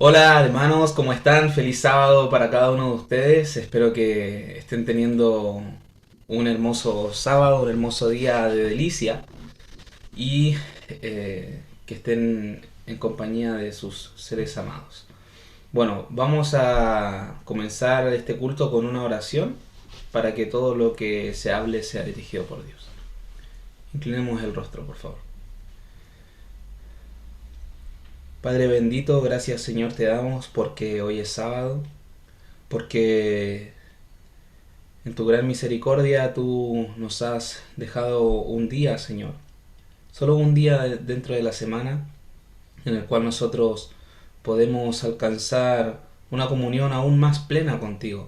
Hola hermanos, ¿cómo están? Feliz sábado para cada uno de ustedes. Espero que estén teniendo un hermoso sábado, un hermoso día de delicia y que estén en compañía de sus seres amados. Bueno, vamos a comenzar este culto con una oración para que todo lo que se hable sea dirigido por Dios. Inclinemos el rostro, por favor. Padre bendito, gracias Señor te damos porque hoy es sábado, porque en tu gran misericordia tú nos has dejado un día, Señor. Solo un día dentro de la semana en el cual nosotros podemos alcanzar una comunión aún más plena contigo.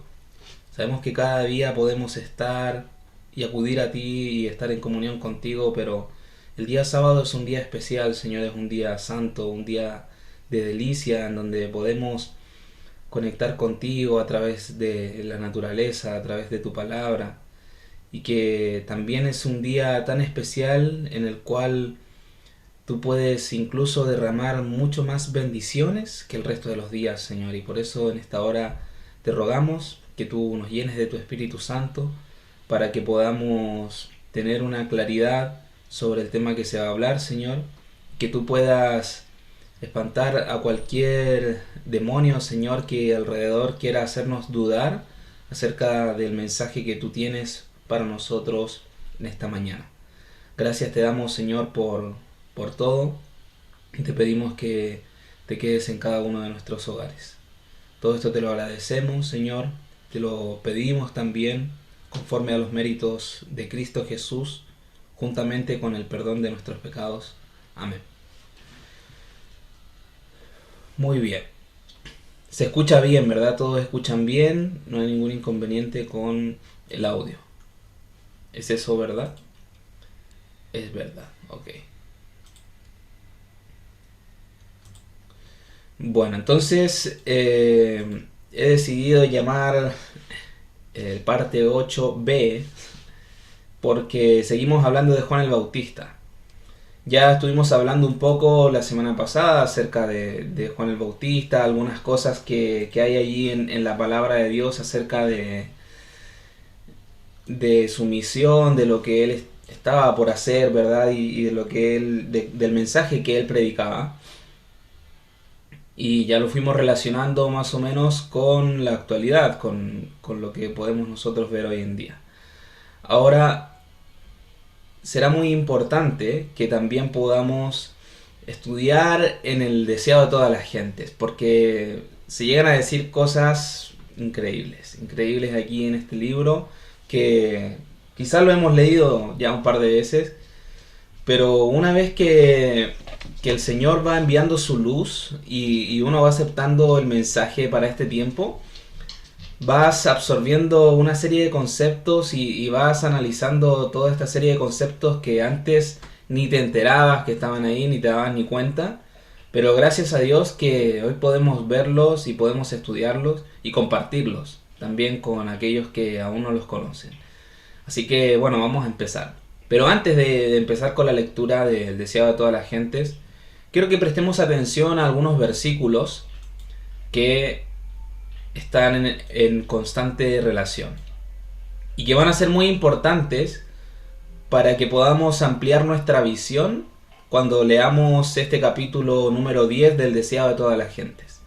Sabemos que cada día podemos estar y acudir a ti y estar en comunión contigo, pero el día sábado es un día especial, Señor, es un día santo, un día de delicia en donde podemos conectar contigo a través de la naturaleza, a través de tu palabra, y que también es un día tan especial en el cual tú puedes incluso derramar mucho más bendiciones que el resto de los días, Señor, y por eso en esta hora te rogamos que tú nos llenes de tu Espíritu Santo para que podamos tener una claridad sobre el tema que se va a hablar, Señor, que tú puedas espantar a cualquier demonio, Señor, que alrededor quiera hacernos dudar acerca del mensaje que tú tienes para nosotros en esta mañana. Gracias te damos, Señor, por todo y te pedimos que te quedes en cada uno de nuestros hogares. Todo esto te lo agradecemos, Señor, te lo pedimos también conforme a los méritos de Cristo Jesús, juntamente con el perdón de nuestros pecados. Amén. Muy bien. Se escucha bien, ¿verdad? Todos escuchan bien, no hay ningún inconveniente con el audio. ¿Es eso verdad? Es verdad, ok. Bueno, entonces he decidido llamar el parte 8b porque seguimos hablando de Juan el Bautista. Ya estuvimos hablando un poco la semana pasada acerca de Juan el Bautista, algunas cosas que hay allí en la palabra de Dios acerca de su misión, de lo que él estaba por hacer, ¿verdad? Y de lo que él, del mensaje que él predicaba. Y ya lo fuimos relacionando más o menos con la actualidad, con lo que podemos nosotros ver hoy en día. Ahora, será muy importante que también podamos estudiar en el deseado de todas las gentes, porque se llegan a decir cosas increíbles, increíbles aquí en este libro, que quizás lo hemos leído ya un par de veces, pero una vez que el Señor va enviando su luz y uno va aceptando el mensaje para este tiempo, vas absorbiendo una serie de conceptos y vas analizando toda esta serie de conceptos que antes ni te enterabas que estaban ahí, ni te dabas ni cuenta. Pero gracias a Dios que hoy podemos verlos y podemos estudiarlos y compartirlos también con aquellos que aún no los conocen. Así que bueno, vamos a empezar. Pero antes de empezar con la lectura del deseado de todas las gentes, quiero que prestemos atención a algunos versículos que están en constante relación y que van a ser muy importantes para que podamos ampliar nuestra visión cuando leamos este capítulo número 10 del deseado de todas las gentes.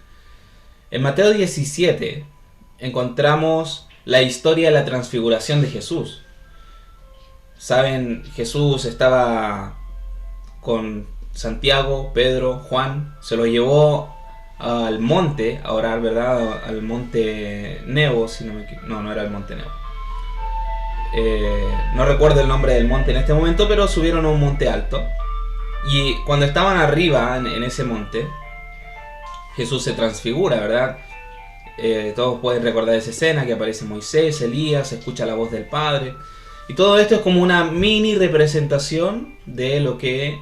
En Mateo 17 encontramos la historia de la transfiguración de Jesús. Saben, Jesús estaba con Santiago, Pedro, Juan, se lo llevó al monte a orar, ¿verdad? Al monte Nebo, si no me equivoco. No, no era el monte Nebo. No recuerdo el nombre del monte en este momento, pero subieron a un monte alto. Y cuando estaban arriba en ese monte, Jesús se transfigura, ¿verdad? Todos pueden recordar esa escena que aparece Moisés, Elías, se escucha la voz del Padre. Y todo esto es como una mini representación de lo que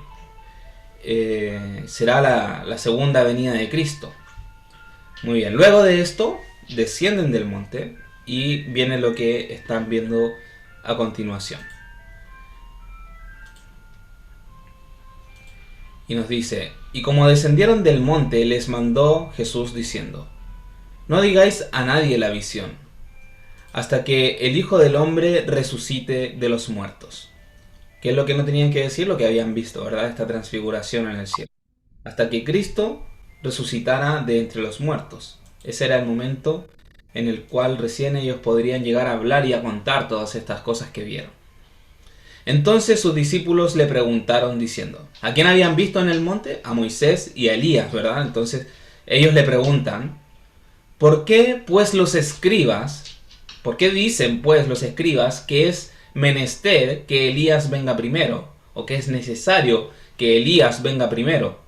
será la segunda venida de Cristo. Muy bien, luego de esto descienden del monte y viene lo que están viendo a continuación. Y nos dice, y como descendieron del monte, les mandó Jesús diciendo, no digáis a nadie la visión, hasta que el Hijo del Hombre resucite de los muertos. ¿Qué es lo que no tenían que decir? Lo que habían visto, ¿verdad? Esta transfiguración en el cielo. Hasta que Cristo resucitara de entre los muertos. Ese era el momento en el cual recién ellos podrían llegar a hablar y a contar todas estas cosas que vieron. Entonces sus discípulos le preguntaron diciendo, ¿a quién habían visto en el monte? A Moisés y a Elías, ¿verdad? Entonces ellos le preguntan, ¿por qué pues los escribas, por qué dicen pues los escribas que es menester que Elías venga primero? ¿O que es necesario que Elías venga primero?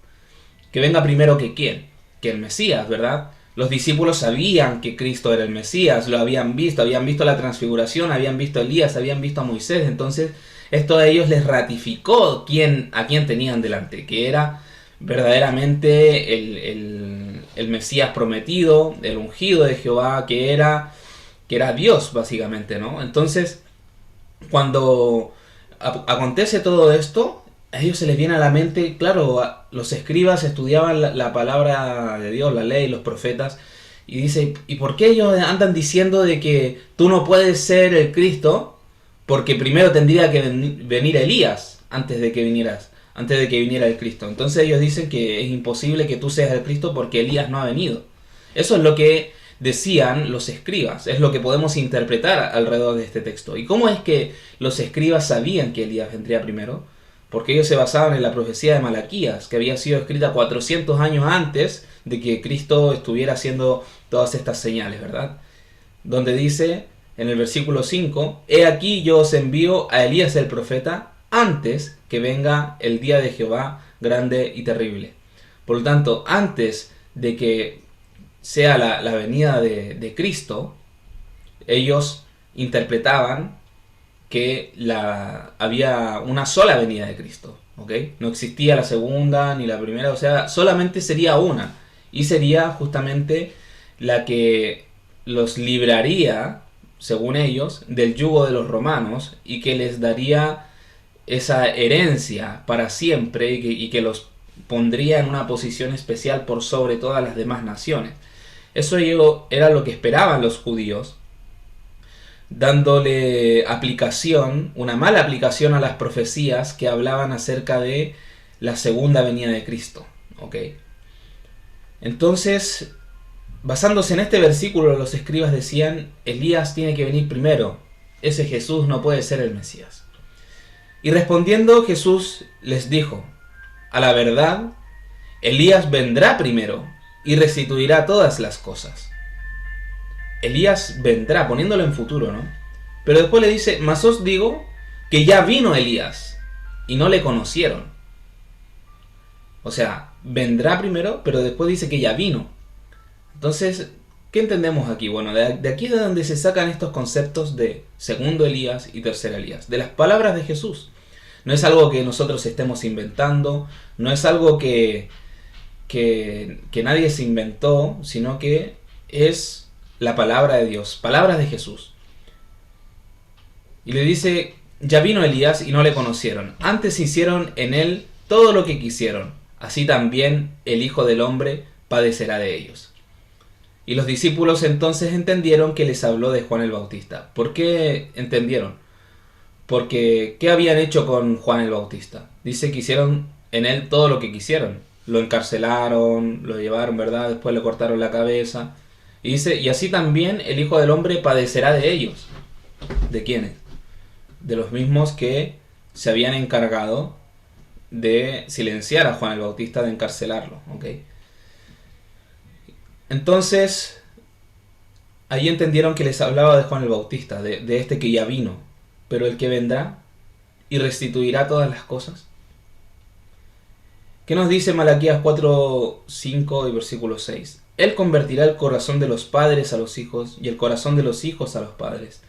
¿Que venga primero que quién? Que el Mesías, ¿verdad? Los discípulos sabían que Cristo era el Mesías, lo habían visto la transfiguración, habían visto a Elías, habían visto a Moisés. Entonces esto a ellos les ratificó a quién tenían delante, que era verdaderamente el Mesías prometido, el ungido de Jehová, que era Dios básicamente, ¿no? Entonces cuando acontece todo esto, a ellos se les viene a la mente, claro, los escribas estudiaban la palabra de Dios, la ley, los profetas, y dice, ¿y por qué ellos andan diciendo de que tú no puedes ser el Cristo? Porque primero tendría que venir Elías antes de que viniera el Cristo. Entonces ellos dicen que es imposible que tú seas el Cristo porque Elías no ha venido. Eso es lo que decían los escribas, es lo que podemos interpretar alrededor de este texto. ¿Y cómo es que los escribas sabían que Elías vendría primero? Porque ellos se basaban en la profecía de Malaquías, que había sido escrita 400 años antes de que Cristo estuviera haciendo todas estas señales, ¿verdad? Donde dice en el versículo 5, he aquí yo os envío a Elías el profeta antes que venga el día de Jehová grande y terrible. Por lo tanto, antes de que sea la venida de Cristo, ellos interpretaban que había una sola venida de Cristo, ¿ok? No existía la segunda ni la primera, o sea, solamente sería una, y sería justamente la que los libraría, según ellos, del yugo de los romanos, y que les daría esa herencia para siempre, y que los pondría en una posición especial por sobre todas las demás naciones. Eso era lo que esperaban los judíos, dándole aplicación, una mala aplicación a las profecías que hablaban acerca de la segunda venida de Cristo. ¿Ok? Entonces, basándose en este versículo, los escribas decían, Elías tiene que venir primero, ese Jesús no puede ser el Mesías. Y respondiendo Jesús les dijo, a la verdad, Elías vendrá primero y restituirá todas las cosas. Elías vendrá, poniéndolo en futuro, ¿no? Pero después le dice, mas os digo que ya vino Elías y no le conocieron. O sea, vendrá primero, pero después dice que ya vino. Entonces, ¿qué entendemos aquí? Bueno, de aquí es de donde se sacan estos conceptos de segundo Elías y tercer Elías, de las palabras de Jesús. No es algo que nosotros estemos inventando, no es algo que nadie se inventó, sino que es la palabra de Dios, palabras de Jesús. Y le dice, ya vino Elías y no le conocieron. Antes hicieron en él todo lo que quisieron. Así también el Hijo del Hombre padecerá de ellos. Y los discípulos entonces entendieron que les habló de Juan el Bautista. ¿Por qué entendieron? Porque ¿qué habían hecho con Juan el Bautista? Dice que hicieron en él todo lo que quisieron. Lo encarcelaron, lo llevaron, ¿verdad? Después le cortaron la cabeza. Y dice, y así también el Hijo del Hombre padecerá de ellos. ¿De quiénes? De los mismos que se habían encargado de silenciar a Juan el Bautista, de encarcelarlo. ¿Ok? Entonces, ahí entendieron que les hablaba de Juan el Bautista, de este que ya vino, pero el que vendrá y restituirá todas las cosas. ¿Qué nos dice Malaquías 4, 5 y versículo 6? Él convertirá el corazón de los padres a los hijos y el corazón de los hijos a los padres.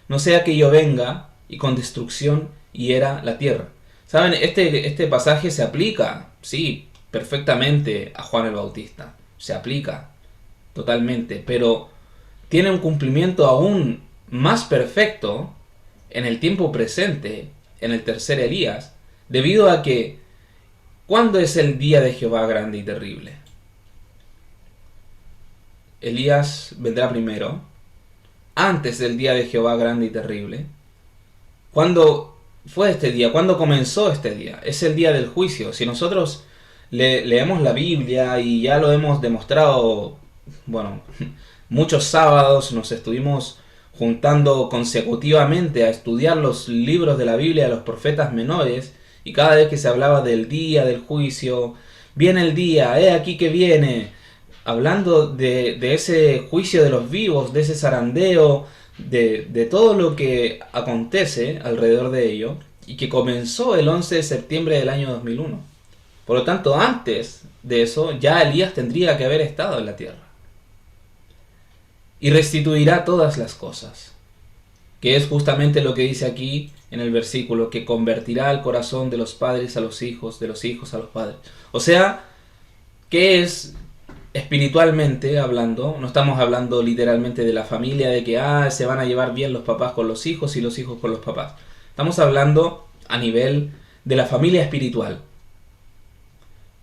No sea que yo venga y con destrucción hiera la tierra. ¿Saben? Este pasaje se aplica, sí, perfectamente a Juan el Bautista. Se aplica totalmente, pero tiene un cumplimiento aún más perfecto en el tiempo presente, en el tercer Elías, debido a que ¿Cuándo es el día de Jehová grande y terrible? Elías vendrá primero, antes del día de Jehová grande y terrible. ¿Cuándo fue este día? ¿Cuándo comenzó este día? Es el día del juicio. Si nosotros leemos la Biblia y ya lo hemos demostrado, bueno, muchos sábados nos estuvimos juntando consecutivamente a estudiar los libros de la Biblia de los profetas menores, y cada vez que se hablaba del día del juicio, viene el día, he aquí que viene, hablando de ese juicio de los vivos, de ese zarandeo, de todo lo que acontece alrededor de ello, y que comenzó el 11 de septiembre del año 2001. Por lo tanto, antes de eso, ya Elías tendría que haber estado en la tierra. Y restituirá todas las cosas, que es justamente lo que dice aquí en el versículo, que convertirá el corazón de los padres a los hijos, de los hijos a los padres. O sea, ¿qué es espiritualmente hablando? No estamos hablando literalmente de la familia, de que se van a llevar bien los papás con los hijos y los hijos con los papás. Estamos hablando a nivel de la familia espiritual.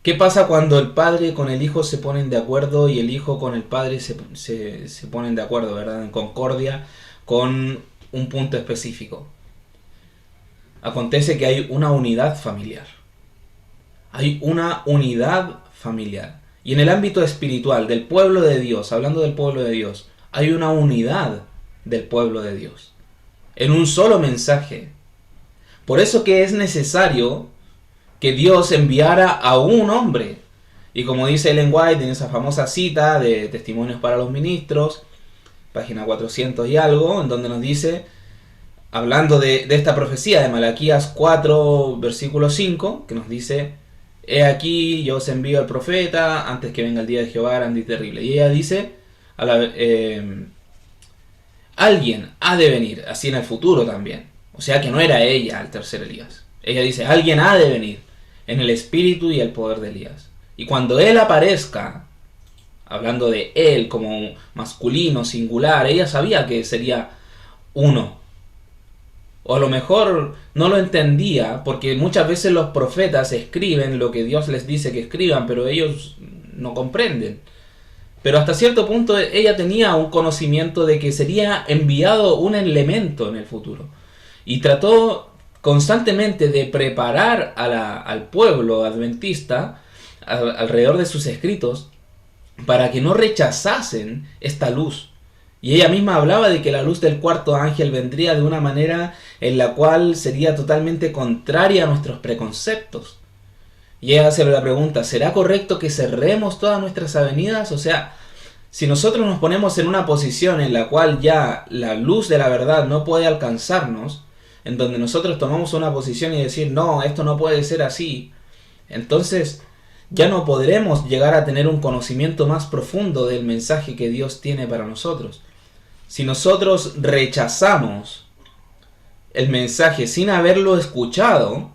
¿Qué pasa cuando el padre con el hijo se ponen de acuerdo y el hijo con el padre se ponen de acuerdo, ¿verdad? En concordia con un punto específico. Acontece que hay una unidad familiar. Hay una unidad familiar. Y en el ámbito espiritual del pueblo de Dios, hablando del pueblo de Dios, hay una unidad del pueblo de Dios. En un solo mensaje. Por eso que es necesario que Dios enviara a un hombre. Y como dice Ellen White en esa famosa cita de Testimonios para los Ministros, página 400 y algo, en donde nos dice, hablando de esta profecía de Malaquías 4, versículo 5, que nos dice, he aquí yo os envío al profeta antes que venga el día de Jehová grande y terrible. Y ella dice, alguien ha de venir, así en el futuro también. O sea que no era ella el tercer Elías. Ella dice, alguien ha de venir en el espíritu y el poder de Elías. Y cuando él aparezca, hablando de él como masculino, singular, ella sabía que sería uno. O a lo mejor no lo entendía, porque muchas veces los profetas escriben lo que Dios les dice que escriban, pero ellos no comprenden. Pero hasta cierto punto ella tenía un conocimiento de que sería enviado un elemento en el futuro. Y trató constantemente de preparar al pueblo adventista alrededor de sus escritos para que no rechazasen esta luz. Y ella misma hablaba de que la luz del cuarto ángel vendría de una manera en la cual sería totalmente contraria a nuestros preconceptos. Y ella hace la pregunta, ¿será correcto que cerremos todas nuestras avenidas? O sea, si nosotros nos ponemos en una posición en la cual ya la luz de la verdad no puede alcanzarnos, en donde nosotros tomamos una posición y decir, no, esto no puede ser así, entonces ya no podremos llegar a tener un conocimiento más profundo del mensaje que Dios tiene para nosotros. Si nosotros rechazamos el mensaje sin haberlo escuchado,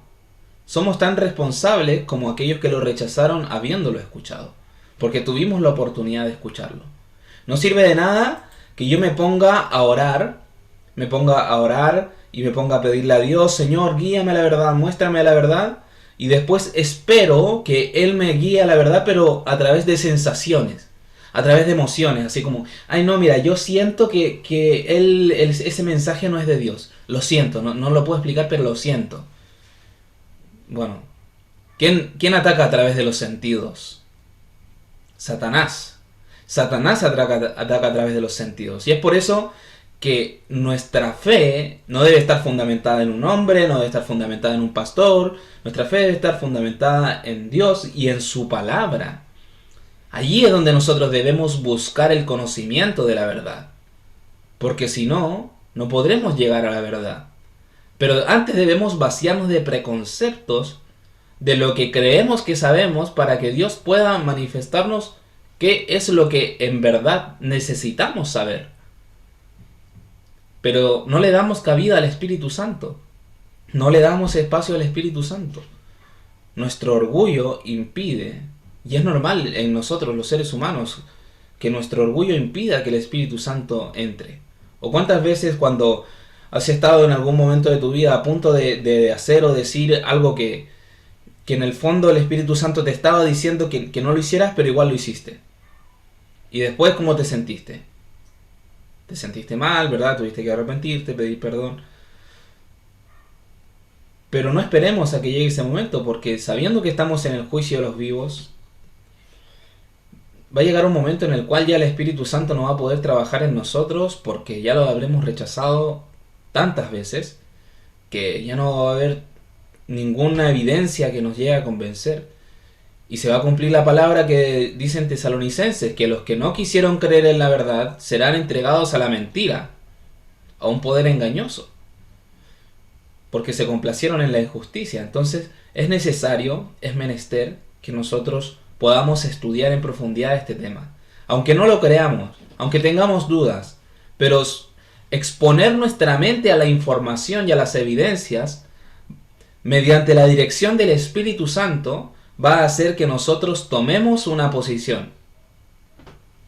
somos tan responsables como aquellos que lo rechazaron habiéndolo escuchado, porque tuvimos la oportunidad de escucharlo. No sirve de nada que yo me ponga a orar y me ponga a pedirle a Dios, Señor, guíame a la verdad, muéstrame la verdad, y después espero que Él me guíe a la verdad, pero a través de sensaciones, a través de emociones, así como, ay no, mira, yo siento que ese mensaje no es de Dios, lo siento, no lo puedo explicar, pero lo siento. Bueno, ¿quién ataca a través de los sentidos? Satanás. Satanás ataca a través de los sentidos, y es por eso que nuestra fe no debe estar fundamentada en un hombre, no debe estar fundamentada en un pastor. Nuestra fe debe estar fundamentada en Dios y en su palabra. Allí es donde nosotros debemos buscar el conocimiento de la verdad, porque si no, no podremos llegar a la verdad. Pero antes debemos vaciarnos de preconceptos de lo que creemos que sabemos para que Dios pueda manifestarnos qué es lo que en verdad necesitamos saber. Pero no le damos cabida al Espíritu Santo. No le damos espacio al Espíritu Santo. Nuestro orgullo impide, y es normal en nosotros los seres humanos, que nuestro orgullo impida que el Espíritu Santo entre. ¿O cuántas veces cuando has estado en algún momento de tu vida a punto de hacer o decir algo que que en el fondo el Espíritu Santo te estaba diciendo que no lo hicieras, pero igual lo hiciste. Y después, ¿cómo te sentiste? Te sentiste mal, ¿verdad? Tuviste que arrepentirte, pedir perdón. Pero no esperemos a que llegue ese momento, porque sabiendo que estamos en el juicio de los vivos, va a llegar un momento en el cual ya el Espíritu Santo no va a poder trabajar en nosotros, porque ya lo habremos rechazado tantas veces, que ya no va a haber ninguna evidencia que nos llegue a convencer. Y se va a cumplir la palabra que dicen Tesalonicenses, que los que no quisieron creer en la verdad serán entregados a la mentira, a un poder engañoso, porque se complacieron en la injusticia. Entonces es necesario, es menester, que nosotros podamos estudiar en profundidad este tema. Aunque no lo creamos, aunque tengamos dudas, pero exponer nuestra mente a la información y a las evidencias mediante la dirección del Espíritu Santo va a hacer que nosotros tomemos una posición.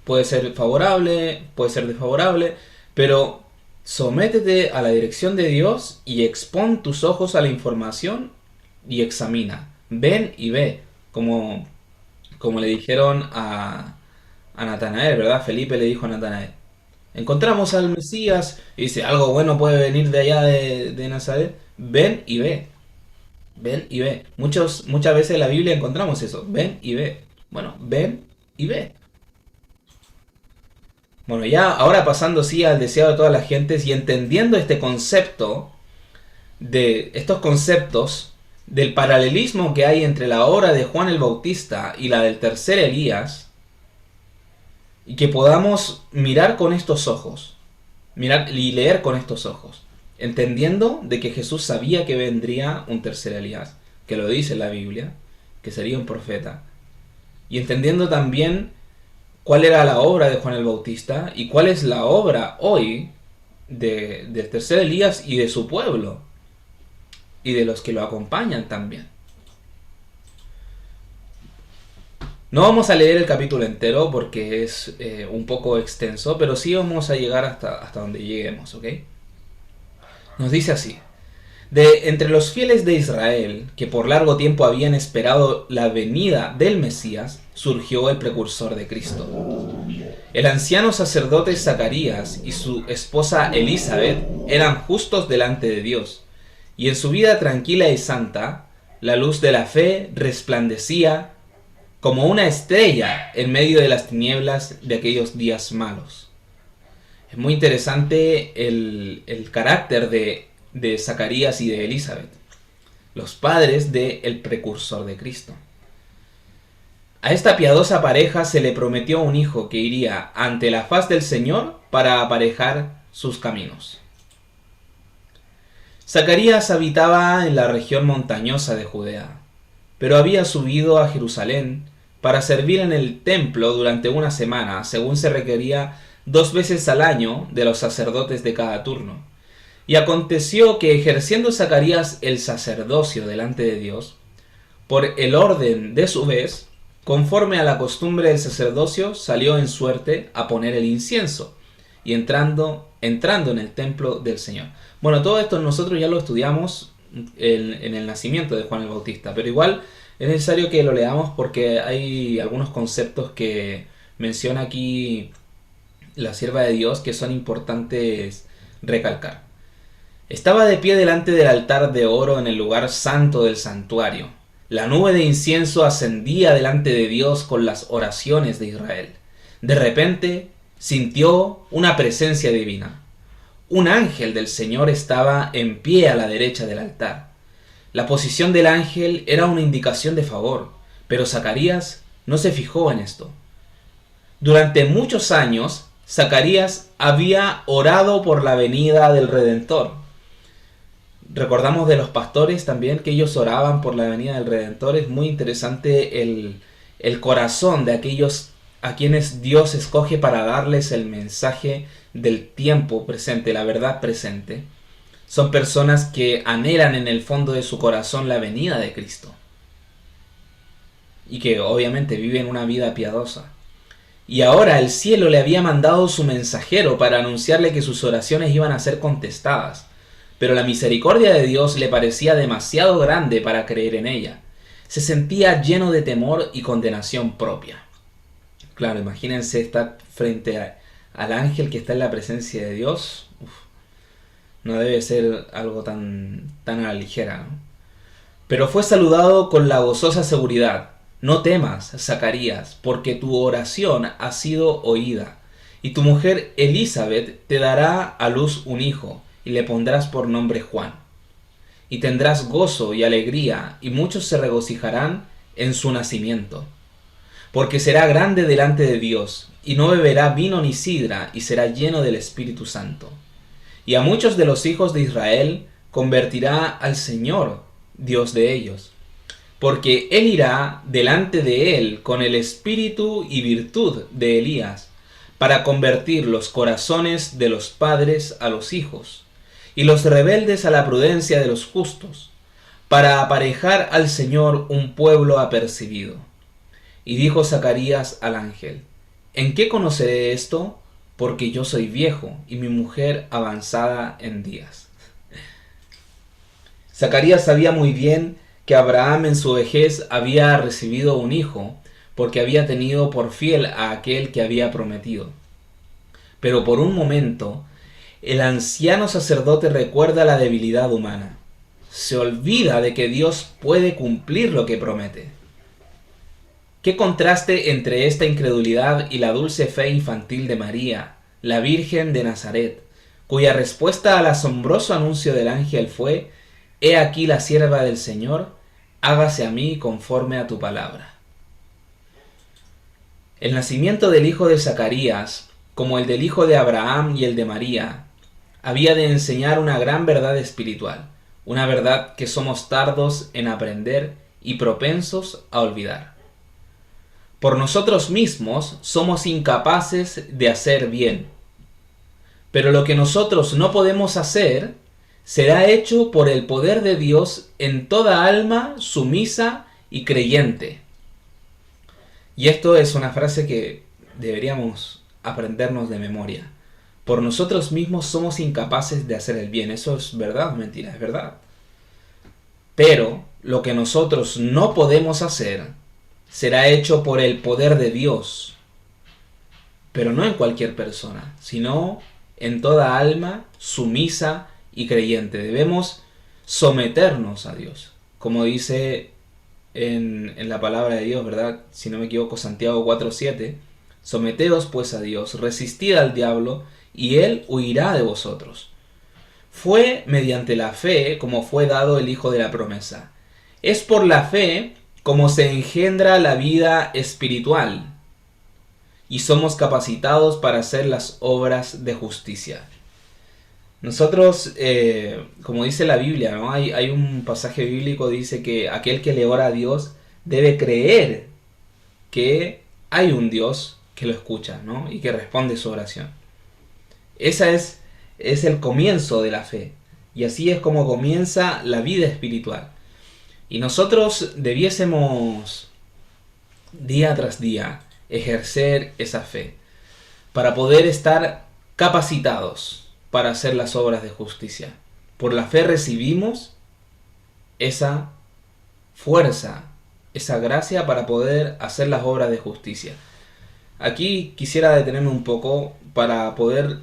Puede ser favorable, puede ser desfavorable, pero sométete a la dirección de Dios y expón tus ojos a la información y examina. Ven y ve, como le dijeron a Natanael, ¿verdad? Felipe le dijo a Natanael: encontramos al Mesías, y dice, algo bueno puede venir de allá de Nazaret. Ven y ve. Ven y ve. Muchas veces en la Biblia encontramos eso. Ven y ve. Bueno, ven y ve. Bueno, ya ahora pasando sí al deseado de todas las gentes y entendiendo este concepto, de estos conceptos del paralelismo que hay entre la obra de Juan el Bautista y la del tercer Elías, y que podamos mirar con estos ojos, mirar y leer con estos ojos, entendiendo de que Jesús sabía que vendría un tercer Elías, que lo dice la Biblia, que sería un profeta, y entendiendo también cuál era la obra de Juan el Bautista y cuál es la obra hoy del tercer Elías y de su pueblo y de los que lo acompañan también. No vamos a leer el capítulo entero porque es un poco extenso, pero sí vamos a llegar hasta donde lleguemos, ¿ok? Nos dice así: de entre los fieles de Israel, que por largo tiempo habían esperado la venida del Mesías, surgió el precursor de Cristo. El anciano sacerdote Zacarías y su esposa Elizabeth eran justos delante de Dios, y en su vida tranquila y santa, la luz de la fe resplandecía como una estrella en medio de las tinieblas de aquellos días malos. Es muy interesante el carácter de Zacarías y de Elizabeth, los padres del precursor de Cristo. A esta piadosa pareja se le prometió un hijo que iría ante la faz del Señor para aparejar sus caminos. Zacarías habitaba en la región montañosa de Judea, pero había subido a Jerusalén para servir en el templo durante una semana, según se requería 2 veces al año de los sacerdotes de cada turno. Y aconteció que, ejerciendo Zacarías el sacerdocio delante de Dios, por el orden de su vez, conforme a la costumbre del sacerdocio, salió en suerte a poner el incienso, y entrando en el templo del Señor. Bueno, todo esto nosotros ya lo estudiamos en el nacimiento de Juan el Bautista, pero igual es necesario que lo leamos porque hay algunos conceptos que menciona aquí la sierva de Dios que son importantes recalcar. Estaba de pie delante del altar de oro en el lugar santo del santuario. La nube de incienso ascendía delante de Dios con las oraciones de Israel. De repente sintió una presencia divina. Un ángel del Señor estaba en pie a la derecha del altar. La posición del ángel era una indicación de favor, pero Zacarías no se fijó en esto. Durante muchos años, Zacarías había orado por la venida del Redentor. Recordamos de los pastores también que ellos oraban por la venida del Redentor. Es muy interesante el corazón de aquellos a quienes Dios escoge para darles el mensaje del tiempo presente, la verdad presente. Son personas que anhelan en el fondo de su corazón la venida de Cristo y que obviamente viven una vida piadosa. Y ahora el cielo le había mandado su mensajero para anunciarle que sus oraciones iban a ser contestadas, pero la misericordia de Dios le parecía demasiado grande para creer en ella. se sentía lleno de temor y condenación propia. Claro, imagínense estar frente al ángel que está en la presencia de Dios. Uf, no debe ser algo tan a la ligera, ¿no? Pero fue saludado con la gozosa seguridad: no temas, Zacarías, porque tu oración ha sido oída, y tu mujer Elizabeth te dará a luz un hijo, y le pondrás por nombre Juan. Y tendrás gozo y alegría, y muchos se regocijarán en su nacimiento. Porque será grande delante de Dios, y no beberá vino ni sidra, y será lleno del Espíritu Santo. Y a muchos de los hijos de Israel convertirá al Señor, Dios de ellos, porque Él irá delante de él con el espíritu y virtud de Elías, para convertir los corazones de los padres a los hijos, y los rebeldes a la prudencia de los justos, para aparejar al Señor un pueblo apercibido. Y dijo Zacarías al ángel: ¿en qué conoceré esto? Porque yo soy viejo y mi mujer avanzada en días. Zacarías sabía muy bien que Abraham en su vejez había recibido un hijo, porque había tenido por fiel a aquel que había prometido. Pero por un momento, el anciano sacerdote recuerda la debilidad humana. Se olvida de que Dios puede cumplir lo que promete. Qué contraste entre esta incredulidad y la dulce fe infantil de María, la Virgen de Nazaret, cuya respuesta al asombroso anuncio del ángel fue: «He aquí la sierva del Señor, hágase a mí conforme a tu palabra». El nacimiento del hijo de Zacarías, como el del hijo de Abraham y el de María, había de enseñar una gran verdad espiritual, una verdad que somos tardos en aprender y propensos a olvidar. Por nosotros mismos somos incapaces de hacer bien, pero lo que nosotros no podemos hacer será hecho por el poder de Dios en toda alma sumisa y creyente. Y esto es una frase que deberíamos aprendernos de memoria. Por nosotros mismos somos incapaces de hacer el bien. ¿Eso es verdad o mentira? Es verdad. Pero lo que nosotros no podemos hacer será hecho por el poder de Dios. Pero no en cualquier persona, sino en toda alma sumisa y creyente. Debemos someternos a Dios. Como dice en la palabra de Dios, ¿verdad? Si no me equivoco, Santiago 4:7. Someteos pues a Dios, resistid al diablo, y él huirá de vosotros. Fue mediante la fe como fue dado el Hijo de la promesa. Es por la fe como se engendra la vida espiritual, y somos capacitados para hacer las obras de justicia. Nosotros, como dice la Biblia, ¿no? Hay un pasaje bíblico que dice que aquel que le ora a Dios debe creer que hay un Dios que lo escucha, ¿no? Y que responde su oración. Esa es el comienzo de la fe. Y así es como comienza la vida espiritual. Y nosotros debiésemos día tras día ejercer esa fe para poder estar capacitados para hacer las obras de justicia. Por la fe recibimos esa fuerza, esa gracia para poder hacer las obras de justicia. Aquí quisiera detenerme un poco para poder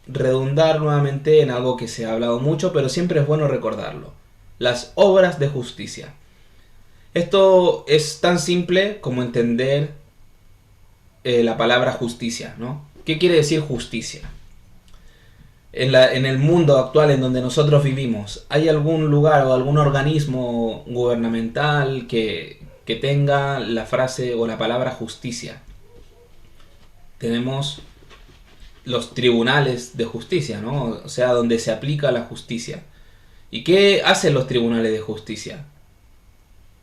redundar nuevamente en algo que se ha hablado mucho, pero siempre es bueno recordarlo: las obras de justicia. Esto es tan simple como entender la palabra justicia, ¿no? ¿Qué quiere decir justicia? En el mundo actual en donde nosotros vivimos, ¿hay algún lugar o algún organismo gubernamental que tenga la frase o la palabra justicia? Tenemos los tribunales de justicia, ¿no? O sea, donde se aplica la justicia. ¿Y qué hacen los tribunales de justicia?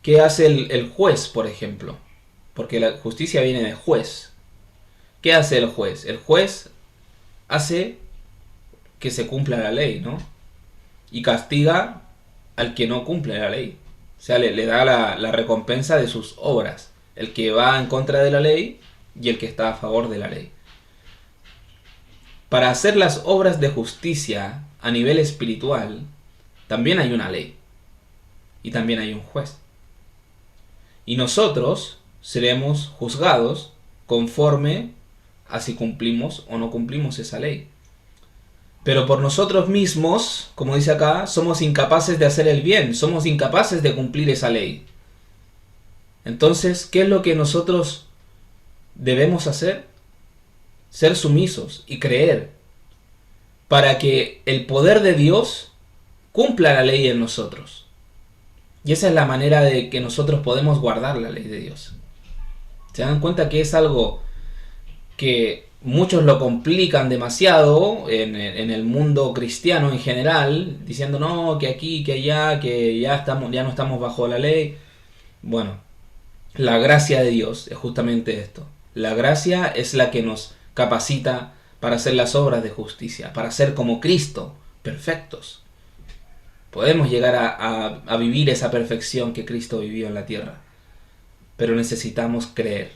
¿Qué hace el juez, por ejemplo? Porque la justicia viene de juez. ¿Qué hace el juez? El juez hace que se cumpla la ley, ¿no? Y castiga al que no cumple la ley. O sea, le da la recompensa de sus obras. El que va en contra de la ley y el que está a favor de la ley. Para hacer las obras de justicia a nivel espiritual, también hay una ley. Y también hay un juez. y nosotros seremos juzgados conforme a si cumplimos o no cumplimos esa ley. Pero por nosotros mismos, como dice acá, somos incapaces de hacer el bien, somos incapaces de cumplir esa ley. Entonces, ¿qué es lo que nosotros debemos hacer? Ser sumisos y creer para que el poder de Dios cumpla la ley en nosotros. Y esa es la manera de que nosotros podemos guardar la ley de Dios. ¿Se dan cuenta que es algo que muchos lo complican demasiado en el mundo cristiano en general, diciendo no, que aquí, que allá, que ya no estamos bajo la ley? Bueno, la gracia de Dios es justamente esto. La gracia es la que nos capacita para hacer las obras de justicia, para ser como Cristo, perfectos. Podemos llegar a vivir esa perfección que Cristo vivió en la tierra, pero necesitamos creer.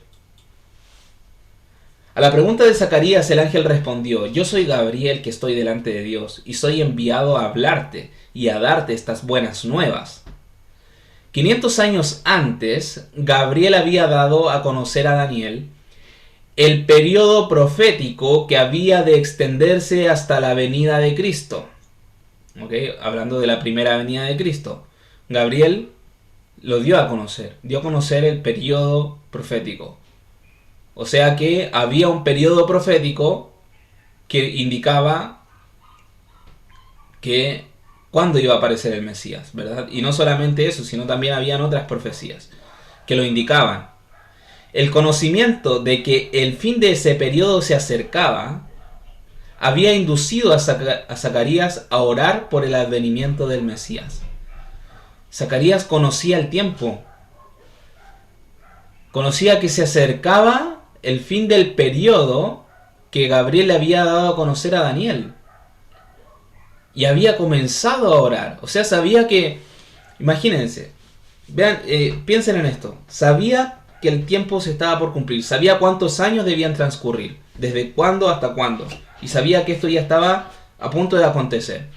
A la pregunta de Zacarías, el ángel respondió: yo soy Gabriel, que estoy delante de Dios, y soy enviado a hablarte y a darte estas buenas nuevas. 500 años antes, Gabriel había dado a conocer a Daniel el periodo profético que había de extenderse hasta la venida de Cristo. Hablando de la primera venida de Cristo, Gabriel lo dio a conocer el periodo profético. O sea que había un periodo profético que indicaba que cuándo iba a aparecer el Mesías, ¿verdad? Y no solamente eso, sino también habían otras profecías que lo indicaban. El conocimiento de que el fin de ese periodo se acercaba había inducido a Zacarías a orar por el advenimiento del Mesías. Zacarías conocía el tiempo, conocía que se acercaba el fin del periodo que Gabriel le había dado a conocer a Daniel. Y había comenzado a orar. O sea, sabía que, imagínense, vean, piensen en esto. Sabía que el tiempo se estaba por cumplir. Sabía cuántos años debían transcurrir. Desde cuándo hasta cuándo. Y sabía que esto ya estaba a punto de acontecer.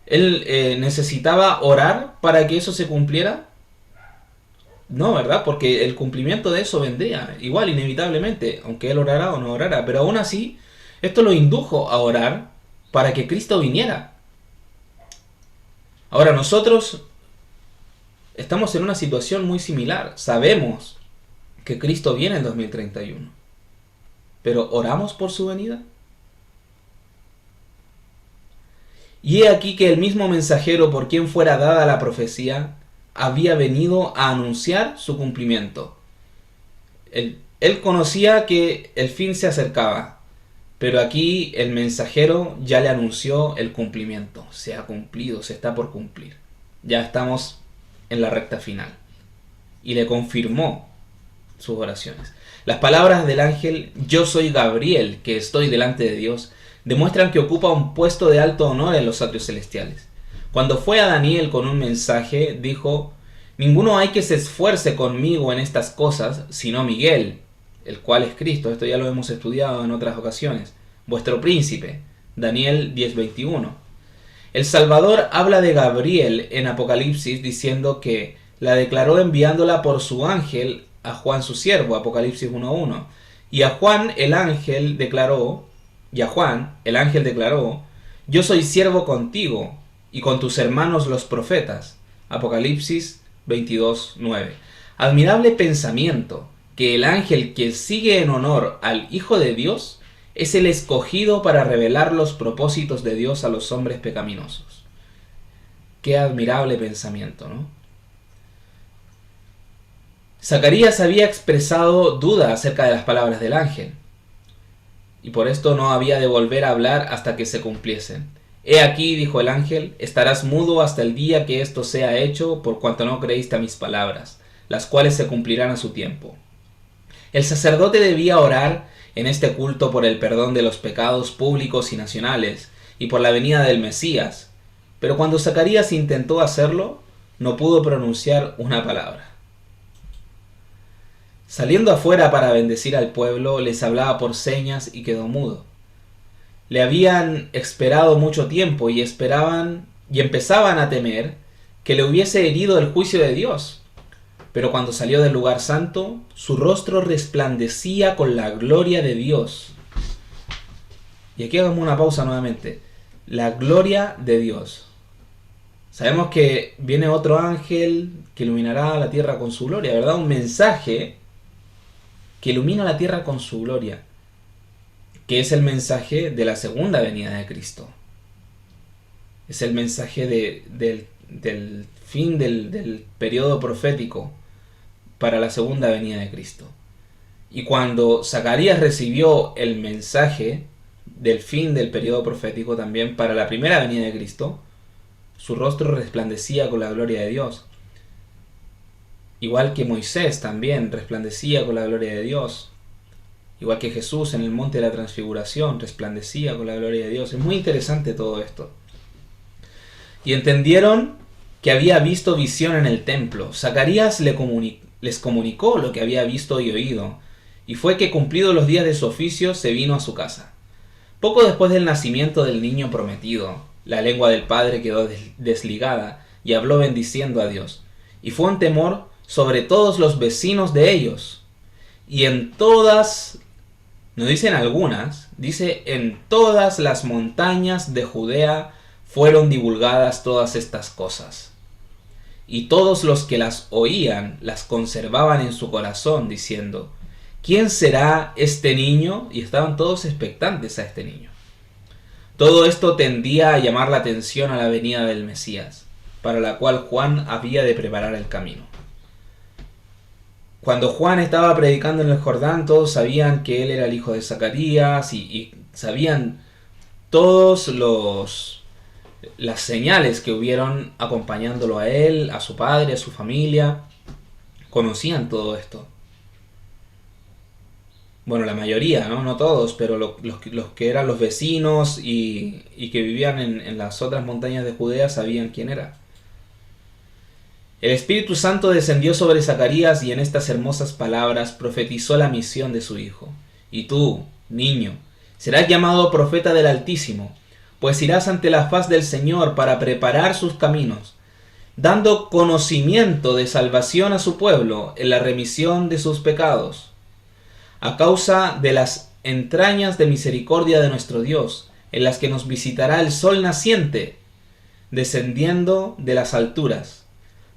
¿Él necesitaba orar para que eso se cumpliera? No, ¿verdad? Porque el cumplimiento de eso vendría, igual, inevitablemente, aunque él orara o no orara. Pero aún así, esto lo indujo a orar para que Cristo viniera. Ahora, nosotros estamos en una situación muy similar. Sabemos que Cristo viene en 2031. ¿Pero oramos por su venida? Y he aquí que el mismo mensajero por quien fuera dada la profecía había venido a anunciar su cumplimiento. Él conocía que el fin se acercaba, pero aquí el mensajero ya le anunció el cumplimiento. Se ha cumplido, se está por cumplir. Ya estamos en la recta final. Y le confirmó sus oraciones. Las palabras del ángel: yo soy Gabriel, que estoy delante de Dios, demuestran que ocupa un puesto de alto honor en los atrios celestiales. Cuando fue a Daniel con un mensaje, dijo: ninguno hay que se esfuerce conmigo en estas cosas, sino Miguel, el cual es Cristo. Esto ya lo hemos estudiado en otras ocasiones. Vuestro príncipe. Daniel 10:21. El Salvador habla de Gabriel en Apocalipsis diciendo que la declaró enviándola por su ángel a Juan su siervo, Apocalipsis 1:1. Y a Juan el ángel declaró, yo soy siervo contigo y con tus hermanos los profetas, Apocalipsis 22:9. Admirable pensamiento, que el ángel que sigue en honor al Hijo de Dios es el escogido para revelar los propósitos de Dios a los hombres pecaminosos. Qué admirable pensamiento, ¿no? Zacarías había expresado duda acerca de las palabras del ángel, y por esto no había de volver a hablar hasta que se cumpliesen. He aquí, dijo el ángel, estarás mudo hasta el día que esto sea hecho, por cuanto no creíste a mis palabras, las cuales se cumplirán a su tiempo. El sacerdote debía orar en este culto por el perdón de los pecados públicos y nacionales, y por la venida del Mesías, pero cuando Zacarías intentó hacerlo, no pudo pronunciar una palabra. Saliendo afuera para bendecir al pueblo, les hablaba por señas y quedó mudo. Le habían esperado mucho tiempo y empezaban a temer que le hubiese herido el juicio de Dios. Pero cuando salió del lugar santo, su rostro resplandecía con la gloria de Dios. Y aquí hagamos una pausa nuevamente. La gloria de Dios. Sabemos que viene otro ángel que iluminará la tierra con su gloria, ¿verdad? Un mensaje que ilumina la tierra con su gloria, que es el mensaje de la segunda venida de Cristo. Es el mensaje del fin del periodo profético para la segunda venida de Cristo. Y cuando Zacarías recibió el mensaje del fin del periodo profético también para la primera venida de Cristo, su rostro resplandecía con la gloria de Dios. Igual que Moisés también resplandecía con la gloria de Dios. Igual que Jesús en el monte de la transfiguración resplandecía con la gloria de Dios. Es muy interesante todo esto. Y entendieron que había visto visión en el templo. Zacarías les comunicó lo que había visto y oído. Y fue que, cumplidos los días de su oficio, se vino a su casa. Poco después del nacimiento del niño prometido, la lengua del padre quedó desligada y habló bendiciendo a Dios. Y fue un temor sobre todos los vecinos de ellos. Y en todas, no dicen algunas, dice en todas las montañas de Judea fueron divulgadas todas estas cosas. Y todos los que las oían las conservaban en su corazón, diciendo: ¿quién será este niño? Y estaban todos expectantes a este niño. Todo esto tendía a llamar la atención a la venida del Mesías, para la cual Juan había de preparar el camino. Cuando Juan estaba predicando en el Jordán, todos sabían que él era el hijo de Zacarías y sabían todos las señales que hubieron acompañándolo a él, a su padre, a su familia. Conocían todo esto. Bueno, la mayoría, no todos, pero los que eran los vecinos y que vivían en las otras montañas de Judea sabían quién era. El Espíritu Santo descendió sobre Zacarías y en estas hermosas palabras profetizó la misión de su hijo. Y tú, niño, serás llamado profeta del Altísimo, pues irás ante la faz del Señor para preparar sus caminos, dando conocimiento de salvación a su pueblo en la remisión de sus pecados, a causa de las entrañas de misericordia de nuestro Dios, en las que nos visitará el sol naciente, descendiendo de las alturas,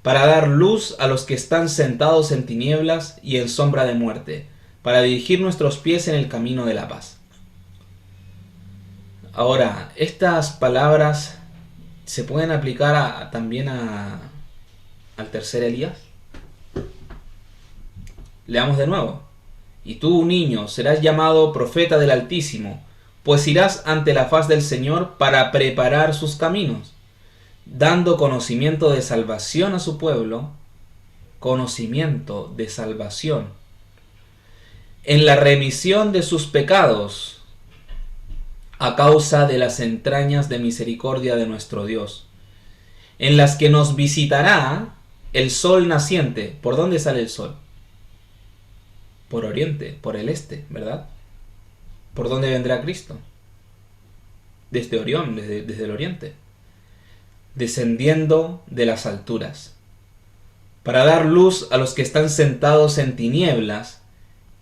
para dar luz a los que están sentados en tinieblas y en sombra de muerte, para dirigir nuestros pies en el camino de la paz. Ahora, estas palabras se pueden aplicar también al tercer Elías. Leamos de nuevo. Y tú, niño, serás llamado profeta del Altísimo, pues irás ante la faz del Señor para preparar sus caminos, dando conocimiento de salvación a su pueblo, conocimiento de salvación, en la remisión de sus pecados, a causa de las entrañas de misericordia de nuestro Dios, en las que nos visitará el sol naciente. ¿Por dónde sale el sol? Por oriente, por el este, ¿verdad? ¿Por dónde vendrá Cristo? Desde Orión, desde el oriente. Descendiendo de las alturas, para dar luz a los que están sentados en tinieblas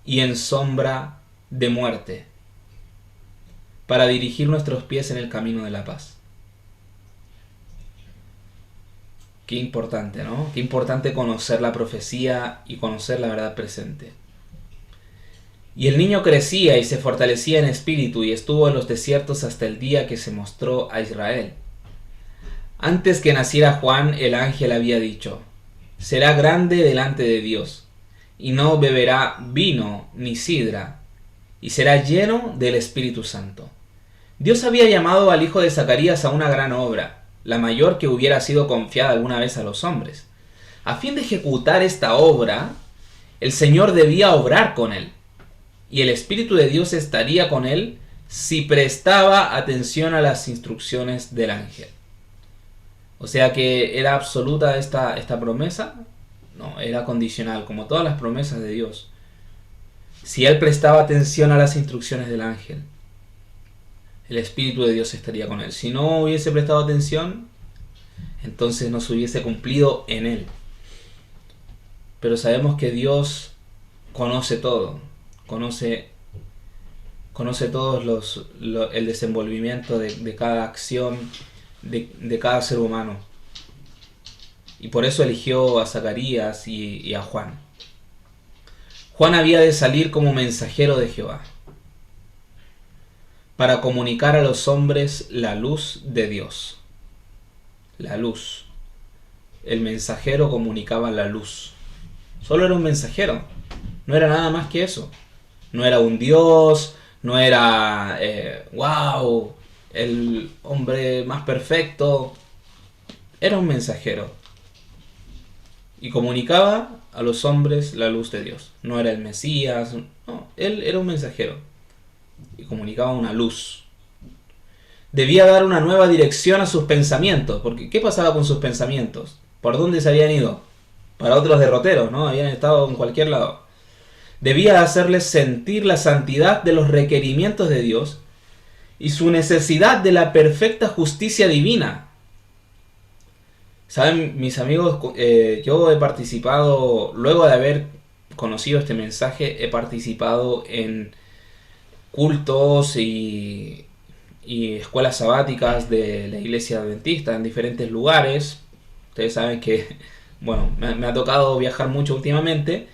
y en sombra de muerte, para dirigir nuestros pies en el camino de la paz. Qué importante, ¿no? Qué importante conocer la profecía y conocer la verdad presente. Y el niño crecía y se fortalecía en espíritu y estuvo en los desiertos hasta el día que se mostró a Israel. Antes que naciera Juan, el ángel había dicho: será grande delante de Dios, y no beberá vino ni sidra, y será lleno del Espíritu Santo. Dios había llamado al hijo de Zacarías a una gran obra, la mayor que hubiera sido confiada alguna vez a los hombres. A fin de ejecutar esta obra, el Señor debía obrar con él, y el Espíritu de Dios estaría con él si prestaba atención a las instrucciones del ángel. O sea que era absoluta esta promesa. No, era condicional, como todas las promesas de Dios. Si él prestaba atención a las instrucciones del ángel, el Espíritu de Dios estaría con él. Si no hubiese prestado atención, entonces no se hubiese cumplido en él. Pero sabemos que Dios conoce todo, conoce todos el desenvolvimiento de cada acción, de cada ser humano. Y por eso eligió a Zacarías y a Juan. Juan había de salir como mensajero de Jehová, para comunicar a los hombres la luz de Dios. La luz. El mensajero comunicaba la luz. Solo era un mensajero. No era nada más que eso. No era un Dios, no era, wow, el hombre más perfecto. Era un mensajero. Y comunicaba a los hombres la luz de Dios. No era el Mesías, no, él era un mensajero. Y comunicaba una luz. Debía dar una nueva dirección a sus pensamientos. Porque ¿qué pasaba con sus pensamientos? ¿Por dónde se habían ido? Para otros derroteros, ¿no? Habían estado en cualquier lado. Debía hacerles sentir la santidad de los requerimientos de Dios y su necesidad de la perfecta justicia divina. Saben, mis amigos, yo he participado, luego de haber conocido este mensaje, he participado en cultos y escuelas sabáticas de la iglesia adventista en diferentes lugares. Ustedes saben que, bueno, me ha tocado viajar mucho últimamente.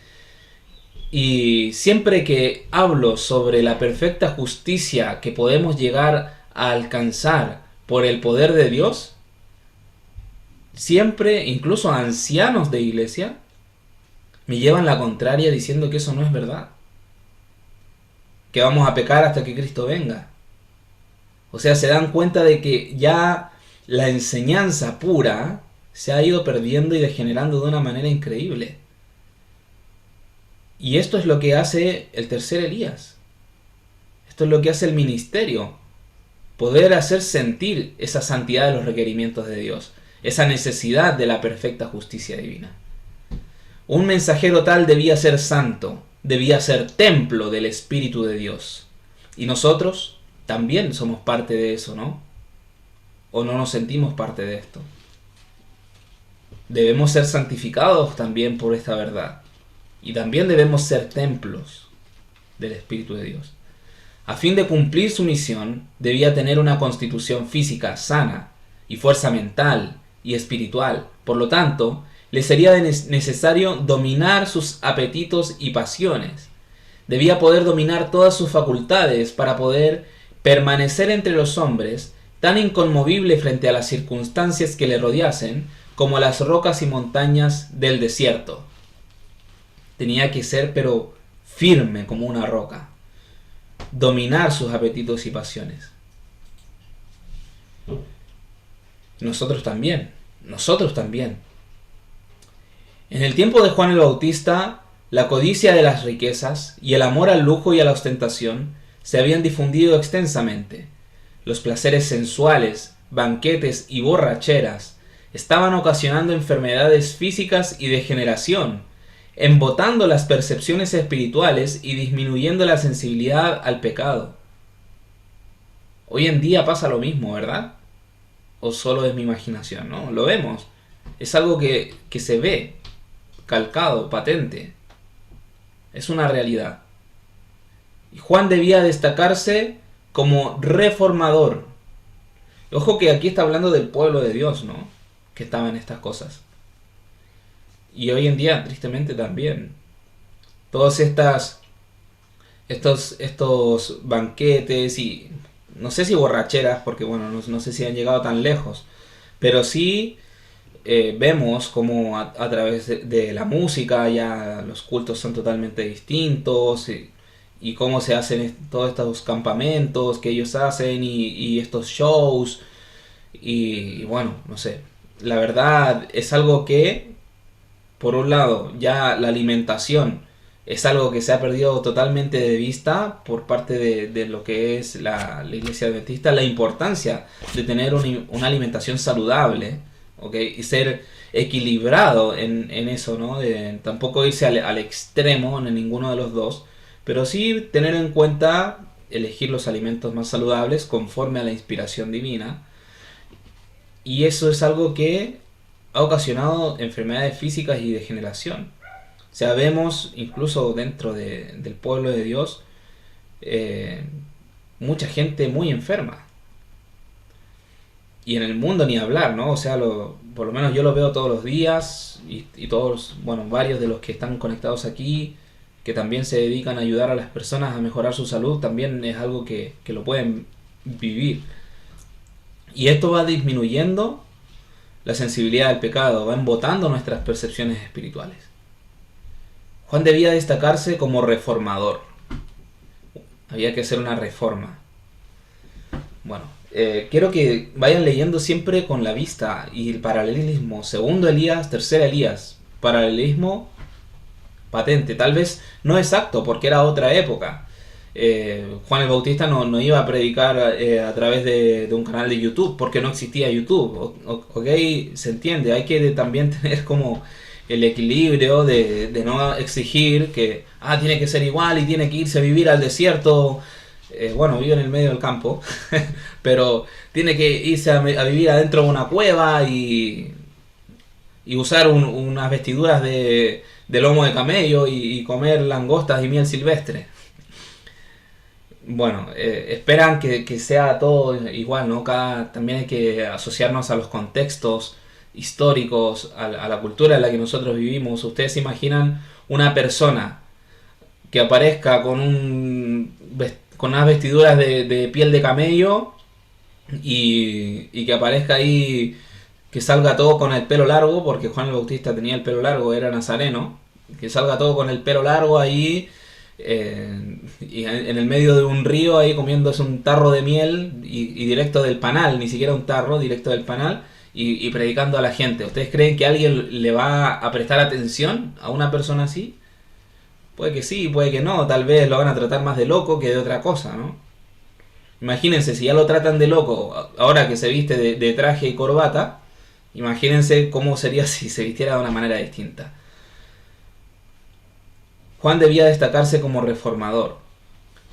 Y siempre que hablo sobre la perfecta justicia que podemos llegar a alcanzar por el poder de Dios, siempre, incluso ancianos de iglesia, me llevan la contraria diciendo que eso no es verdad. Que vamos a pecar hasta que Cristo venga. O sea, se dan cuenta de que ya la enseñanza pura se ha ido perdiendo y degenerando de una manera increíble. Y esto es lo que hace el tercer Elías. Esto es lo que hace el ministerio. Poder hacer sentir esa santidad de los requerimientos de Dios. Esa necesidad de la perfecta justicia divina. Un mensajero tal debía ser santo. Debía ser templo del Espíritu de Dios. Y nosotros también somos parte de eso, ¿no? ¿O no nos sentimos parte de esto? Debemos ser santificados también por esta verdad. Y también debemos ser templos del Espíritu de Dios. A fin de cumplir su misión, debía tener una constitución física sana y fuerza mental y espiritual. Por lo tanto, le sería necesario dominar sus apetitos y pasiones. Debía poder dominar todas sus facultades para poder permanecer entre los hombres tan inconmovible frente a las circunstancias que le rodeasen como las rocas y montañas del desierto. Tenía que ser, pero firme como una roca. Dominar sus apetitos y pasiones. Nosotros también. Nosotros también. En el tiempo de Juan el Bautista, la codicia de las riquezas y el amor al lujo y a la ostentación se habían difundido extensamente. Los placeres sensuales, banquetes y borracheras estaban ocasionando enfermedades físicas y degeneración, embotando las percepciones espirituales y disminuyendo la sensibilidad al pecado. Hoy en día pasa lo mismo, ¿verdad? ¿O solo es mi imaginación? ¿No? Lo vemos. Es algo que se ve, calcado, patente. Es una realidad. Y Juan debía destacarse como reformador. Ojo que aquí está hablando del pueblo de Dios, ¿no? Que estaba en estas cosas. Y hoy en día, tristemente también, todos estos banquetes y no sé si borracheras, porque bueno, no sé si han llegado tan lejos, pero sí vemos como a través de la música ya los cultos son totalmente distintos y cómo se hacen todos estos campamentos que ellos hacen y estos shows y bueno, no sé, la verdad es algo que por un lado, ya la alimentación es algo que se ha perdido totalmente de vista por parte de lo que es la iglesia adventista, la importancia de tener una alimentación saludable, ¿okay? Y ser equilibrado en eso, ¿no? De tampoco irse al extremo en ninguno de los dos, pero sí tener en cuenta elegir los alimentos más saludables conforme a la inspiración divina. Y eso es algo que ha ocasionado enfermedades físicas y degeneración. O sea, vemos incluso dentro del pueblo de Dios eh, mucha gente muy enferma. Y en el mundo ni hablar, ¿no? O sea, por lo menos yo lo veo todos los días y todos, bueno, varios de los que están conectados aquí, que también se dedican a ayudar a las personas a mejorar su salud, también es algo que lo pueden vivir. Y esto va disminuyendo la sensibilidad al pecado, va embotando nuestras percepciones espirituales. Juan debía destacarse como reformador. Había que hacer una reforma. Bueno, quiero que vayan leyendo siempre con la vista y el paralelismo. Segundo Elías, tercera Elías. Paralelismo patente. Tal vez no exacto porque era otra época. Juan el Bautista no iba a predicar a través de un canal de YouTube porque no existía YouTube. Ok, se entiende. Hay que también tener como el equilibrio de no exigir que tiene que ser igual y tiene que irse a vivir al desierto. Bueno, vive en el medio del campo, pero tiene que irse a vivir adentro de una cueva y usar unas vestiduras de lomo de camello y comer langostas y miel silvestre. Bueno, esperan que sea todo igual, ¿no? También hay que asociarnos a los contextos históricos, a la cultura en la que nosotros vivimos. Ustedes se imaginan una persona que aparezca con unas vestiduras de piel de camello y que aparezca ahí, que salga todo con el pelo largo, porque Juan el Bautista tenía el pelo largo, era nazareno, que salga todo con el pelo largo ahí y en el medio de un río ahí comiéndose un tarro de miel y directo del panal, ni siquiera un tarro, directo del panal y predicando a la gente. ¿Ustedes creen que alguien le va a prestar atención a una persona así? Puede que sí, puede que no, tal vez lo van a tratar más de loco que de otra cosa, ¿no? Imagínense, si ya lo tratan de loco, ahora que se viste de traje y corbata, imagínense cómo sería si se vistiera de una manera distinta. Juan debía destacarse como reformador.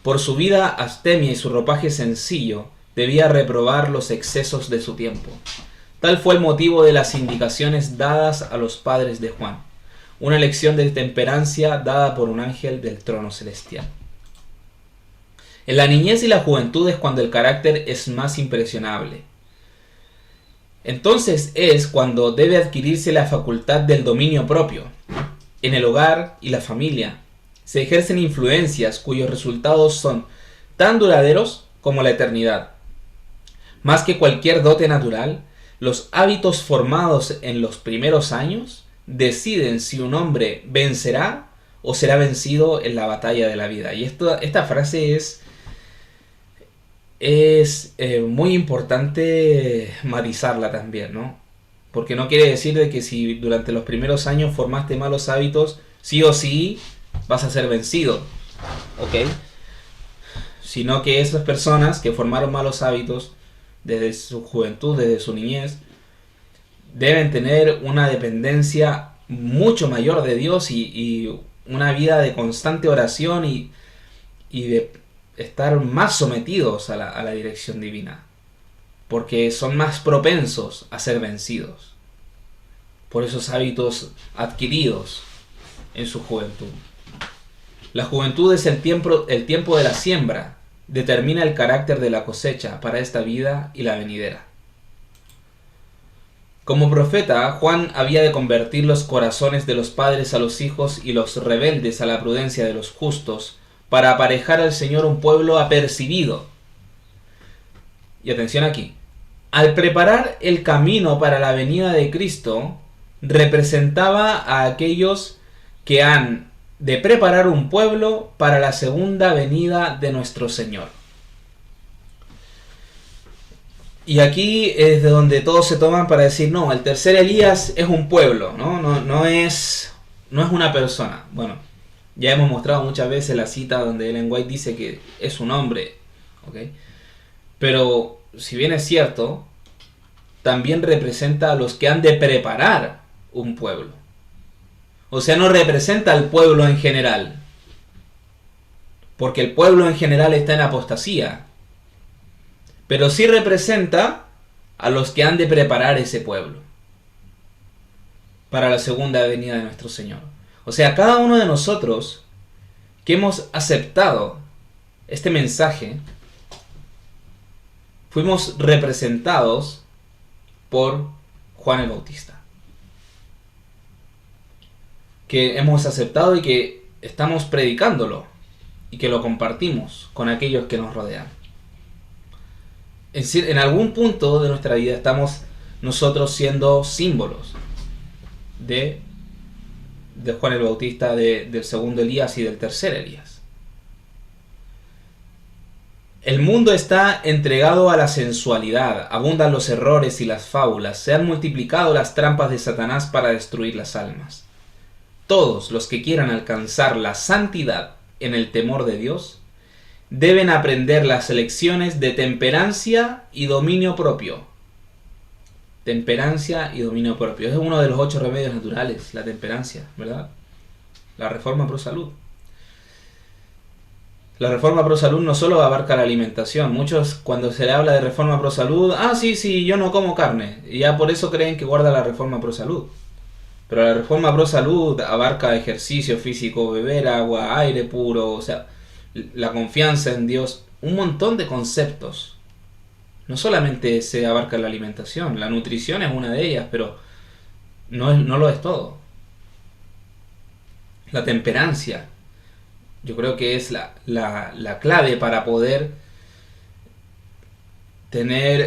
Por su vida abstemia y su ropaje sencillo, debía reprobar los excesos de su tiempo. Tal fue el motivo de las indicaciones dadas a los padres de Juan. Una lección de temperancia dada por un ángel del trono celestial. En la niñez y la juventud es cuando el carácter es más impresionable. Entonces es cuando debe adquirirse la facultad del dominio propio. En el hogar y la familia se ejercen influencias cuyos resultados son tan duraderos como la eternidad. Más que cualquier dote natural, los hábitos formados en los primeros años deciden si un hombre vencerá o será vencido en la batalla de la vida. Y esta frase es muy importante matizarla también, ¿no? Porque no quiere decir de que si durante los primeros años formaste malos hábitos, sí o sí vas a ser vencido, ¿ok? Sino que esas personas que formaron malos hábitos desde su juventud, desde su niñez, deben tener una dependencia mucho mayor de Dios y una vida de constante oración y de estar más sometidos a la dirección divina, porque son más propensos a ser vencidos por esos hábitos adquiridos en su juventud. La juventud es el tiempo de la siembra, determina el carácter de la cosecha para esta vida y la venidera. Como profeta, Juan había de convertir los corazones de los padres a los hijos y los rebeldes a la prudencia de los justos, para aparejar al Señor un pueblo apercibido. Y atención aquí, al preparar el camino para la venida de Cristo, representaba a aquellos que han de preparar un pueblo para la segunda venida de nuestro Señor. Y aquí es de donde todos se toman para decir, no, el tercer Elías es un pueblo, no es una persona. Bueno, ya hemos mostrado muchas veces la cita donde Ellen White dice que es un hombre, ¿ok? Pero si bien es cierto, también representa a los que han de preparar un pueblo. O sea, no representa al pueblo en general, porque el pueblo en general está en apostasía. Pero sí representa a los que han de preparar ese pueblo. para la segunda venida de nuestro Señor. O sea, cada uno de nosotros que hemos aceptado este mensaje, fuimos representados por Juan el Bautista. Que hemos aceptado y que estamos predicándolo y que lo compartimos con aquellos que nos rodean. Es decir, en algún punto de nuestra vida estamos nosotros siendo símbolos de Juan el Bautista, del segundo Elías y del tercer Elías. El mundo está entregado a la sensualidad, abundan los errores y las fábulas, se han multiplicado las trampas de Satanás para destruir las almas. Todos los que quieran alcanzar la santidad en el temor de Dios deben aprender las lecciones de temperancia y dominio propio. Temperancia y dominio propio. Es uno de los 8 remedios naturales, la temperancia, ¿verdad? La Reforma Pro Salud. La Reforma Pro Salud no solo abarca la alimentación. Muchos, cuando se le habla de Reforma Pro Salud, sí, yo no como carne. Y ya por eso creen que guarda la Reforma Pro Salud. Pero la Reforma Pro Salud abarca ejercicio físico, beber agua, aire puro, o sea, la confianza en Dios, un montón de conceptos. No solamente se abarca la alimentación, la nutrición es una de ellas, pero no lo es todo. La temperancia, yo creo que es la clave para poder tener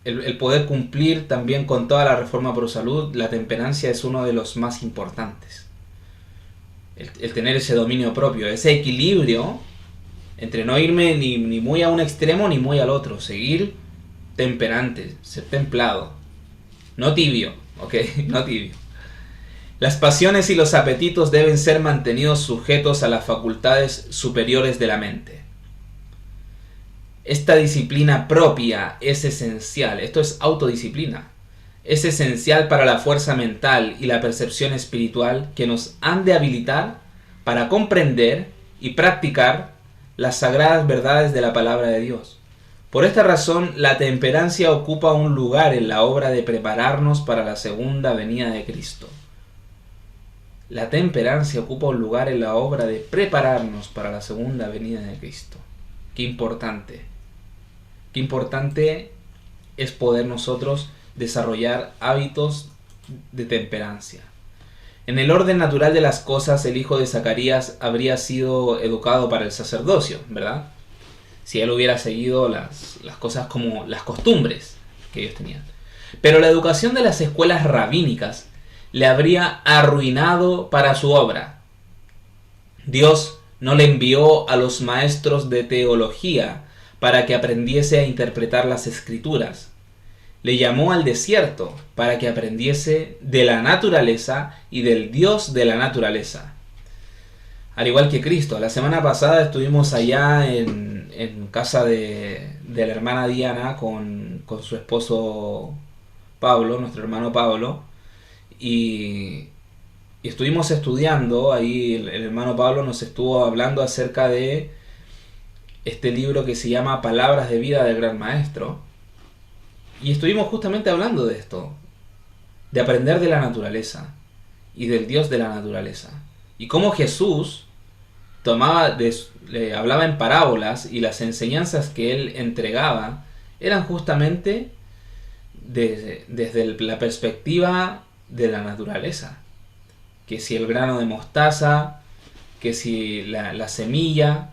el poder cumplir también con toda la Reforma Pro Salud. La temperancia es uno de los más importantes. El tener ese dominio propio, ese equilibrio entre no irme ni muy a un extremo ni muy al otro. Seguir temperante, ser templado. No tibio, ¿ok? No tibio. Las pasiones y los apetitos deben ser mantenidos sujetos a las facultades superiores de la mente. Esta disciplina propia es esencial. Esto es autodisciplina. Es esencial para la fuerza mental y la percepción espiritual que nos han de habilitar para comprender y practicar las sagradas verdades de la palabra de Dios. Por esta razón, la temperancia ocupa un lugar en la obra de prepararnos para la segunda venida de Cristo. La temperancia ocupa un lugar en la obra de prepararnos para la segunda venida de Cristo. Qué importante. Qué importante es poder nosotros desarrollar hábitos de temperancia. En el orden natural de las cosas, el hijo de Zacarías habría sido educado para el sacerdocio, ¿verdad? Si él hubiera seguido las cosas como las costumbres que ellos tenían. Pero la educación de las escuelas rabínicas le habría arruinado para su obra. Dios no le envió a los maestros de teología para que aprendiese a interpretar las escrituras. Le llamó al desierto para que aprendiese de la naturaleza y del Dios de la naturaleza. Al igual que Cristo, la semana pasada estuvimos allá en casa de la hermana Diana con su esposo Pablo, nuestro hermano Pablo, y estuvimos estudiando, ahí el hermano Pablo nos estuvo hablando acerca de este libro que se llama Palabras de Vida del Gran Maestro. Y estuvimos justamente hablando de esto, de aprender de la naturaleza y del Dios de la naturaleza. Y cómo Jesús le hablaba en parábolas y las enseñanzas que él entregaba eran justamente desde la perspectiva de la naturaleza. Que si el grano de mostaza, que si la semilla,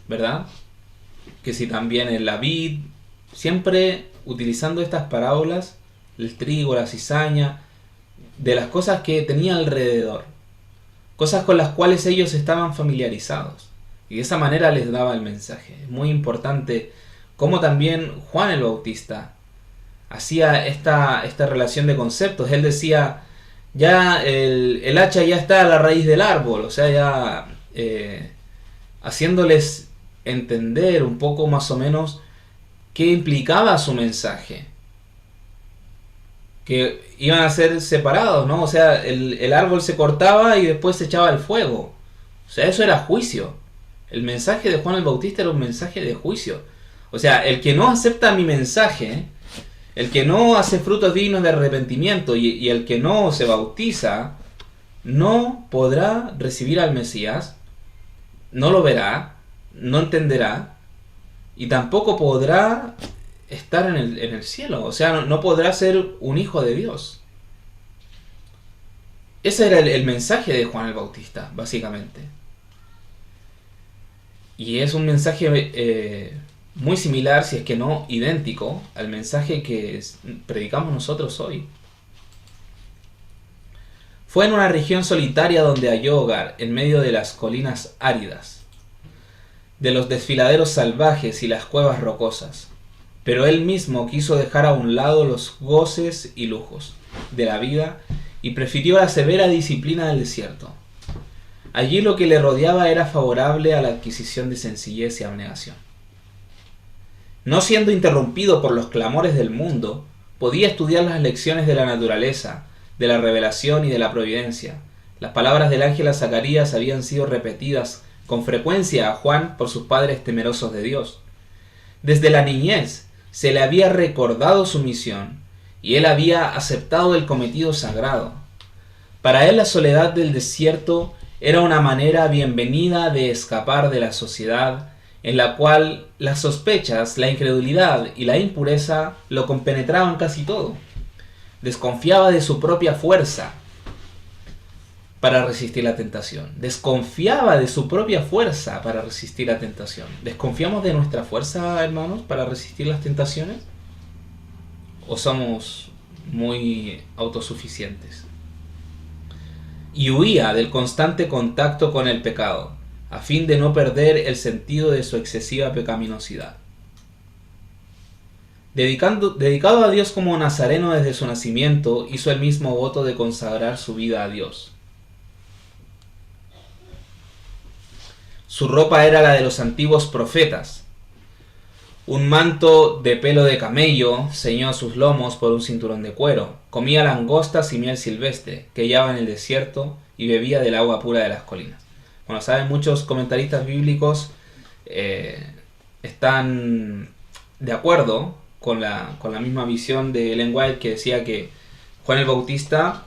¿verdad? Que si también la vid, siempre utilizando estas parábolas, el trigo, la cizaña, de las cosas que tenía alrededor, cosas con las cuales ellos estaban familiarizados, y de esa manera les daba el mensaje. Es muy importante cómo también Juan el Bautista hacía esta relación de conceptos. Él decía, ya el hacha ya está a la raíz del árbol, o sea, ya haciéndoles entender un poco más o menos qué implicaba su mensaje, que iban a ser separados, ¿no? O sea, el árbol se cortaba y después se echaba al fuego. O sea, eso era juicio. El mensaje de Juan el Bautista era un mensaje de juicio. O sea, el que no acepta mi mensaje El que no hace frutos dignos de arrepentimiento y el que no se bautiza no podrá recibir al Mesías, no lo verá, no entenderá y tampoco podrá estar en el cielo. O sea, no podrá ser un hijo de Dios. Ese era el mensaje de Juan el Bautista, básicamente. Y es un mensaje muy similar, si es que no idéntico, al mensaje que predicamos nosotros hoy. Fue en una región solitaria donde halló hogar, en medio de las colinas áridas, de los desfiladeros salvajes y las cuevas rocosas. Pero él mismo quiso dejar a un lado los goces y lujos de la vida y prefirió la severa disciplina del desierto. Allí lo que le rodeaba era favorable a la adquisición de sencillez y abnegación. No siendo interrumpido por los clamores del mundo, podía estudiar las lecciones de la naturaleza, de la revelación y de la providencia. Las palabras del ángel a Zacarías habían sido repetidas con frecuencia a Juan por sus padres temerosos de Dios. Desde la niñez se le había recordado su misión y él había aceptado el cometido sagrado. Para él la soledad del desierto era una manera bienvenida de escapar de la sociedad en la cual las sospechas, la incredulidad y la impureza lo compenetraban casi todo. Desconfiaba de su propia fuerza para resistir la tentación. Desconfiaba de su propia fuerza para resistir la tentación. ¿Desconfiamos de nuestra fuerza, hermanos, para resistir las tentaciones? ¿O somos muy autosuficientes? Y huía del constante contacto con el pecado, a fin de no perder el sentido de su excesiva pecaminosidad. Dedicado a Dios como nazareno desde su nacimiento, hizo el mismo voto de consagrar su vida a Dios. Su ropa era la de los antiguos profetas. Un manto de pelo de camello ceñó sus lomos por un cinturón de cuero. Comía langostas y miel silvestre, que hallaba en el desierto y bebía del agua pura de las colinas. Bueno, saben, muchos comentaristas bíblicos están de acuerdo con la misma visión de Ellen White, que decía que Juan el Bautista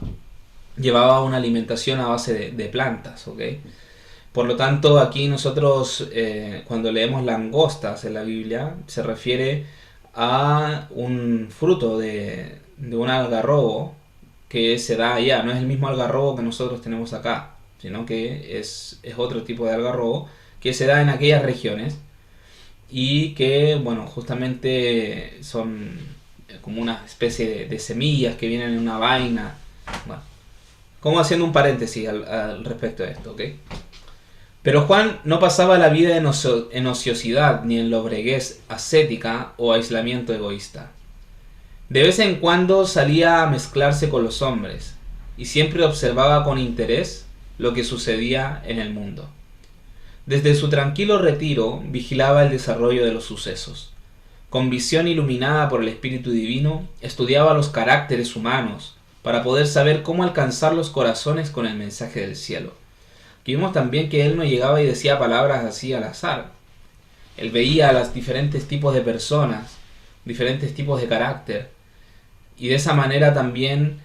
llevaba una alimentación a base de plantas, ¿ok? Por lo tanto, aquí nosotros cuando leemos langostas en la Biblia se refiere a un fruto de un algarrobo que se da allá. No es el mismo algarrobo que nosotros tenemos acá, sino que es otro tipo de algarrobo que se da en aquellas regiones y que, bueno, justamente son como una especie de semillas que vienen en una vaina. Bueno, como haciendo un paréntesis al respecto de esto, ¿ok? Pero Juan no pasaba la vida en ociosidad ni en lobreguez ascética o aislamiento egoísta. De vez en cuando salía a mezclarse con los hombres y siempre observaba con interés lo que sucedía en el mundo. Desde su tranquilo retiro vigilaba el desarrollo de los sucesos. Con visión iluminada por el Espíritu Divino, estudiaba los caracteres humanos para poder saber cómo alcanzar los corazones con el mensaje del cielo. Aquí vemos también que él no llegaba y decía palabras así al azar. Él veía a los diferentes tipos de personas, diferentes tipos de carácter, y de esa manera también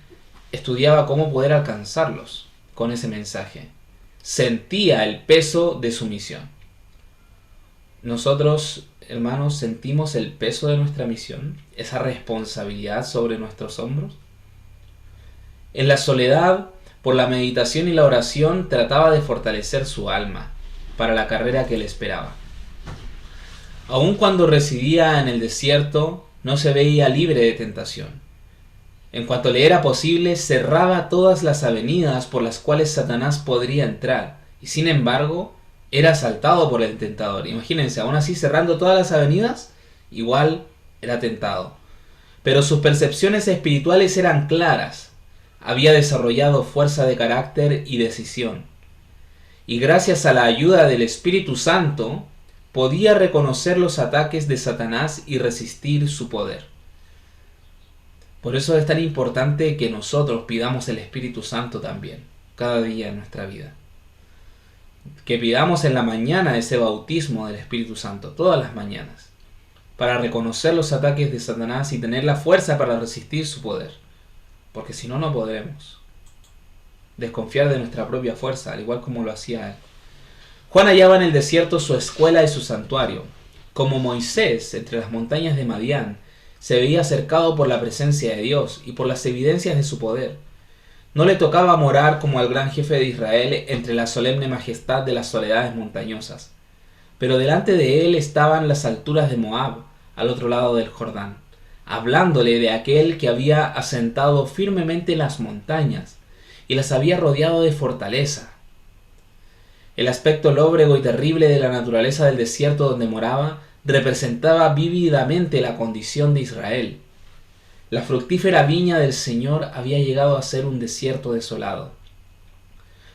estudiaba cómo poder alcanzarlos con ese mensaje. Sentía el peso de su misión. Nosotros, hermanos, sentimos el peso de nuestra misión, esa responsabilidad sobre nuestros hombros. En la soledad, por la meditación y la oración, trataba de fortalecer su alma para la carrera que le esperaba. Aun cuando residía en el desierto, no se veía libre de tentación. En cuanto le era posible, cerraba todas las avenidas por las cuales Satanás podría entrar, y sin embargo, era asaltado por el tentador. Imagínense, aún así cerrando todas las avenidas, igual era tentado. Pero sus percepciones espirituales eran claras. Había desarrollado fuerza de carácter y decisión. Y gracias a la ayuda del Espíritu Santo, podía reconocer los ataques de Satanás y resistir su poder. Por eso es tan importante que nosotros pidamos el Espíritu Santo también, cada día en nuestra vida. Que pidamos en la mañana ese bautismo del Espíritu Santo, todas las mañanas. para reconocer los ataques de Satanás y tener la fuerza para resistir su poder. Porque si no, no podremos desconfiar de nuestra propia fuerza, al igual como lo hacía él. Juan hallaba en el desierto su escuela y su santuario. Como Moisés entre las montañas de Madián, se veía cercado por la presencia de Dios y por las evidencias de su poder. No le tocaba morar como al gran jefe de Israel entre la solemne majestad de las soledades montañosas. Pero delante de él estaban las alturas de Moab, al otro lado del Jordán, hablándole de aquel que había asentado firmemente las montañas y las había rodeado de fortaleza. El aspecto lóbrego y terrible de la naturaleza del desierto donde moraba representaba vívidamente la condición de Israel. La fructífera viña del Señor había llegado a ser un desierto desolado.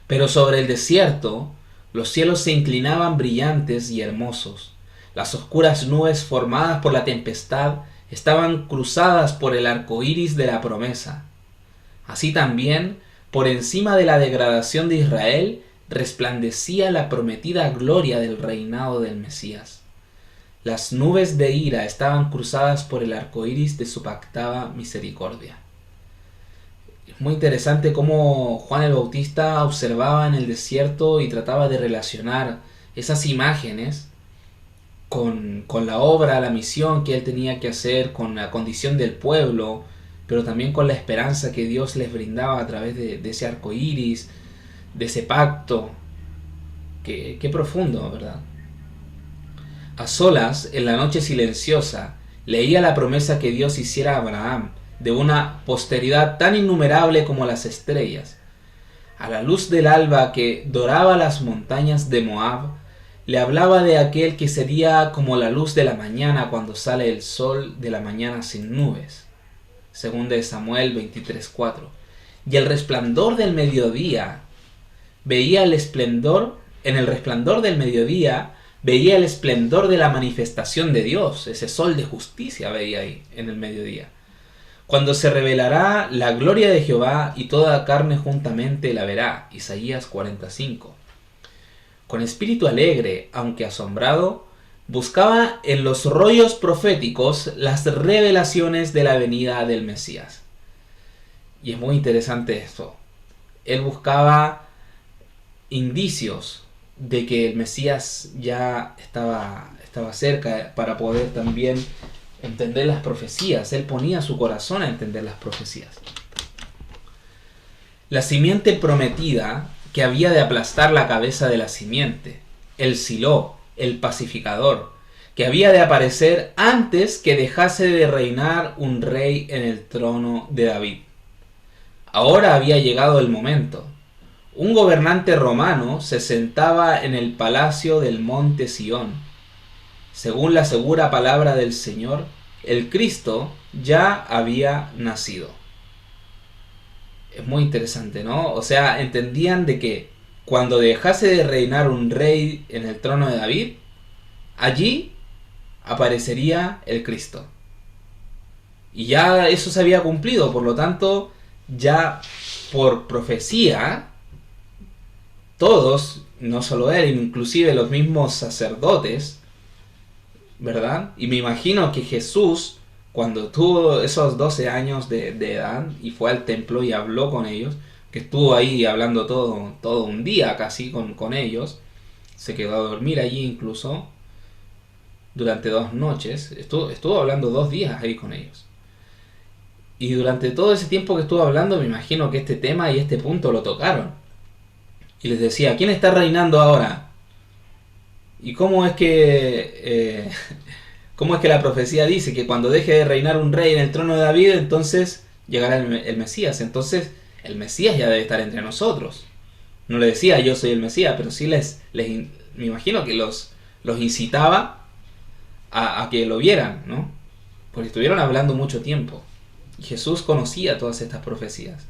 Pero sobre el desierto, los cielos se inclinaban brillantes y hermosos. Las oscuras nubes formadas por la tempestad estaban cruzadas por el arco iris de la promesa. Así también, por encima de la degradación de Israel, resplandecía la prometida gloria del reinado del Mesías. Las nubes de ira estaban cruzadas por el arco iris de su pactada misericordia. Es muy interesante cómo Juan el Bautista observaba en el desierto y trataba de relacionar esas imágenes con la obra, la misión que él tenía que hacer, con la condición del pueblo, pero también con la esperanza que Dios les brindaba a través de ese arco iris, de ese pacto. Qué profundo, ¿verdad? A solas, en la noche silenciosa, leía la promesa que Dios hiciera a Abraham de una posteridad tan innumerable como las estrellas. A la luz del alba que doraba las montañas de Moab, le hablaba de aquel que sería como la luz de la mañana cuando sale el sol de la mañana sin nubes. Según de Samuel 23:4. Y el resplandor del mediodía, veía el esplendor, en el resplandor del mediodía, veía el esplendor de la manifestación de Dios. Ese sol de justicia veía ahí en el mediodía. Cuando se revelará la gloria de Jehová y toda carne juntamente la verá. Isaías 45. Con espíritu alegre, aunque asombrado, buscaba en los rollos proféticos las revelaciones de la venida del Mesías. Y es muy interesante esto. Él buscaba indicios de que el Mesías ya estaba cerca para poder también entender las profecías. Él ponía su corazón a entender las profecías. La simiente prometida que había de aplastar la cabeza de la simiente, el Silo, el pacificador, que había de aparecer antes que dejase de reinar un rey en el trono de David. Ahora había llegado el momento. Un gobernante romano se sentaba en el palacio del monte Sión. Según la segura palabra del Señor, el Cristo ya había nacido. Es muy interesante, ¿no? O sea, entendían de que cuando dejase de reinar un rey en el trono de David, allí aparecería el Cristo. Y ya eso se había cumplido, por lo tanto, ya por profecía, todos, no solo él, inclusive los mismos sacerdotes, ¿verdad? Y me imagino que Jesús, cuando tuvo esos 12 años de edad y fue al templo y habló con ellos, que estuvo ahí hablando todo un día casi con ellos, se quedó a dormir allí incluso durante 2 noches, estuvo hablando 2 días ahí con ellos. Y durante todo ese tiempo que estuvo hablando, me imagino que este tema y este punto lo tocaron. Y les decía, ¿quién está reinando ahora? ¿Y cómo es que la profecía dice que cuando deje de reinar un rey en el trono de David, entonces llegará el Mesías? Entonces el Mesías ya debe estar entre nosotros. No le decía yo soy el Mesías, pero sí me imagino que los incitaba a que lo vieran, ¿no? Porque estuvieron hablando mucho tiempo. Y Jesús conocía todas estas profecías.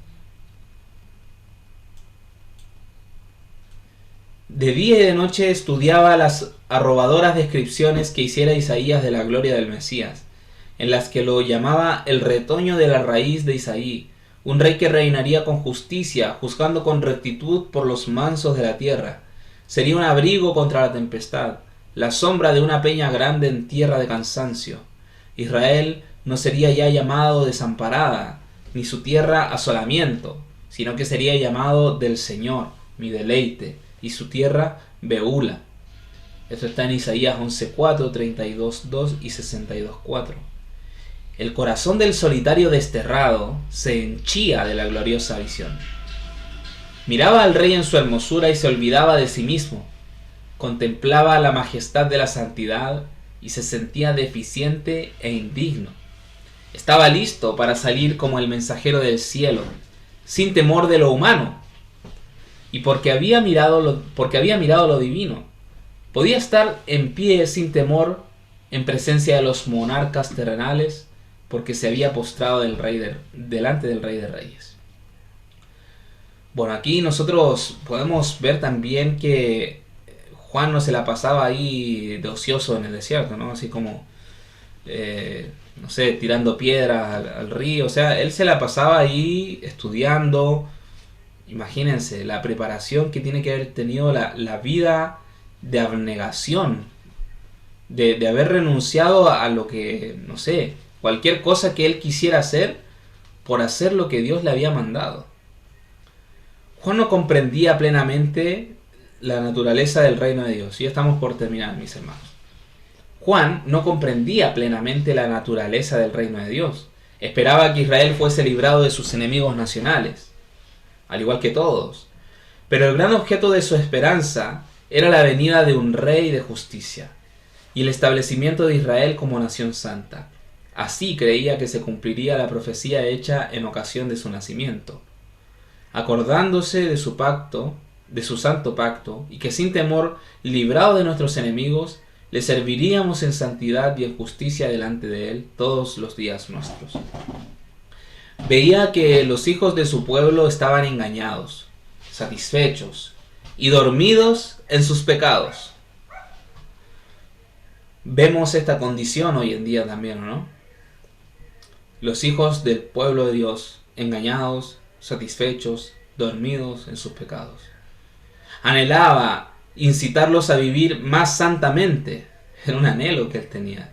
De día y de noche estudiaba las arrobadoras descripciones que hiciera Isaías de la gloria del Mesías, en las que lo llamaba el retoño de la raíz de Isaí, un rey que reinaría con justicia, juzgando con rectitud por los mansos de la tierra. Sería un abrigo contra la tempestad, la sombra de una peña grande en tierra de cansancio. Israel no sería ya llamado desamparada, ni su tierra asolamiento, sino que sería llamado del Señor, mi deleite, y su tierra Beula. Esto está en Isaías 11:4, 32:2 y 62:4. El corazón del solitario desterrado se henchía de la gloriosa visión. Miraba al rey en su hermosura y se olvidaba de sí mismo. Contemplaba la majestad de la santidad y se sentía deficiente e indigno. Estaba listo para salir como el mensajero del cielo, sin temor de lo humano. Y porque había mirado lo divino, podía estar en pie sin temor en presencia de los monarcas terrenales, porque se había postrado delante del Rey de Reyes. Bueno, aquí nosotros podemos ver también que Juan no se la pasaba ahí de ocioso en el desierto, ¿no? Así como, no sé, tirando piedras al río. O sea, él se la pasaba ahí estudiando. Imagínense la preparación que tiene que haber tenido la vida de abnegación, de haber renunciado a lo que, no sé, cualquier cosa que él quisiera hacer por hacer lo que Dios le había mandado. Juan no comprendía plenamente la naturaleza del reino de Dios. Y ya estamos por terminar, mis hermanos. Juan no comprendía plenamente la naturaleza del reino de Dios. Esperaba que Israel fuese librado de sus enemigos nacionales, al igual que todos. Pero el gran objeto de su esperanza era la venida de un rey de justicia y el establecimiento de Israel como nación santa. Así creía que se cumpliría la profecía hecha en ocasión de su nacimiento, acordándose de su pacto, de su santo pacto, y que sin temor, librado de nuestros enemigos, le serviríamos en santidad y en justicia delante de él todos los días nuestros. Veía que los hijos de su pueblo estaban engañados, satisfechos y dormidos en sus pecados. Vemos esta condición hoy en día también, ¿no? Los hijos del pueblo de Dios, engañados, satisfechos, dormidos en sus pecados. Anhelaba incitarlos a vivir más santamente. Era un anhelo que él tenía.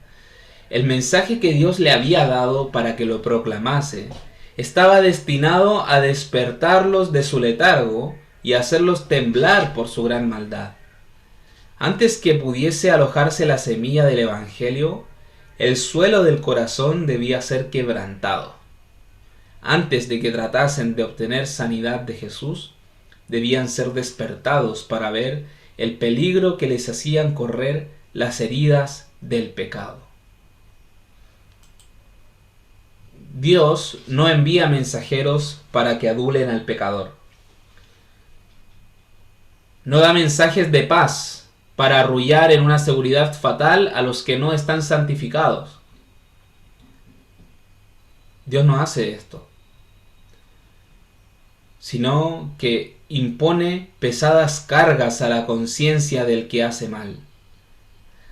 El mensaje que Dios le había dado para que lo proclamase estaba destinado a despertarlos de su letargo y a hacerlos temblar por su gran maldad. Antes que pudiese alojarse la semilla del Evangelio, el suelo del corazón debía ser quebrantado. Antes de que tratasen de obtener sanidad de Jesús, debían ser despertados para ver el peligro que les hacían correr las heridas del pecado. Dios no envía mensajeros para que adulen al pecador. No da mensajes de paz para arrullar en una seguridad fatal a los que no están santificados. Dios no hace esto, sino que impone pesadas cargas a la conciencia del que hace mal.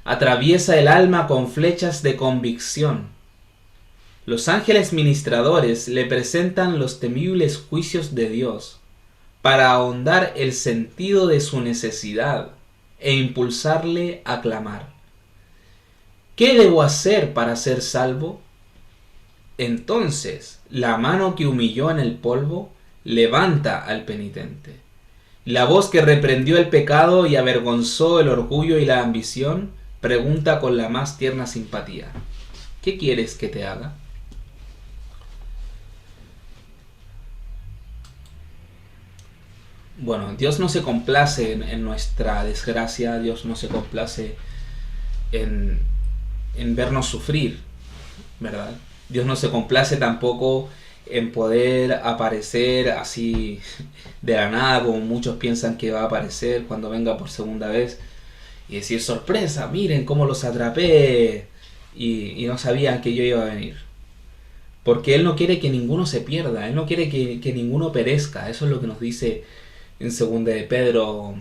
Atraviesa el alma con flechas de convicción. Los ángeles ministradores le presentan los temibles juicios de Dios para ahondar el sentido de su necesidad e impulsarle a clamar. ¿Qué debo hacer para ser salvo? Entonces, la mano que humilló en el polvo levanta al penitente. La voz que reprendió el pecado y avergonzó el orgullo y la ambición pregunta con la más tierna simpatía: ¿qué quieres que te haga? Bueno, Dios no se complace en nuestra desgracia. Dios no se complace en vernos sufrir, ¿verdad? Dios no se complace tampoco en poder aparecer así de la nada, como muchos piensan que va a aparecer cuando venga por segunda vez y decir: sorpresa, miren cómo los atrapé, y no sabían que yo iba a venir. Porque Él no quiere que ninguno se pierda, Él no quiere que ninguno perezca. Eso es lo que nos dice en 2 de Pedro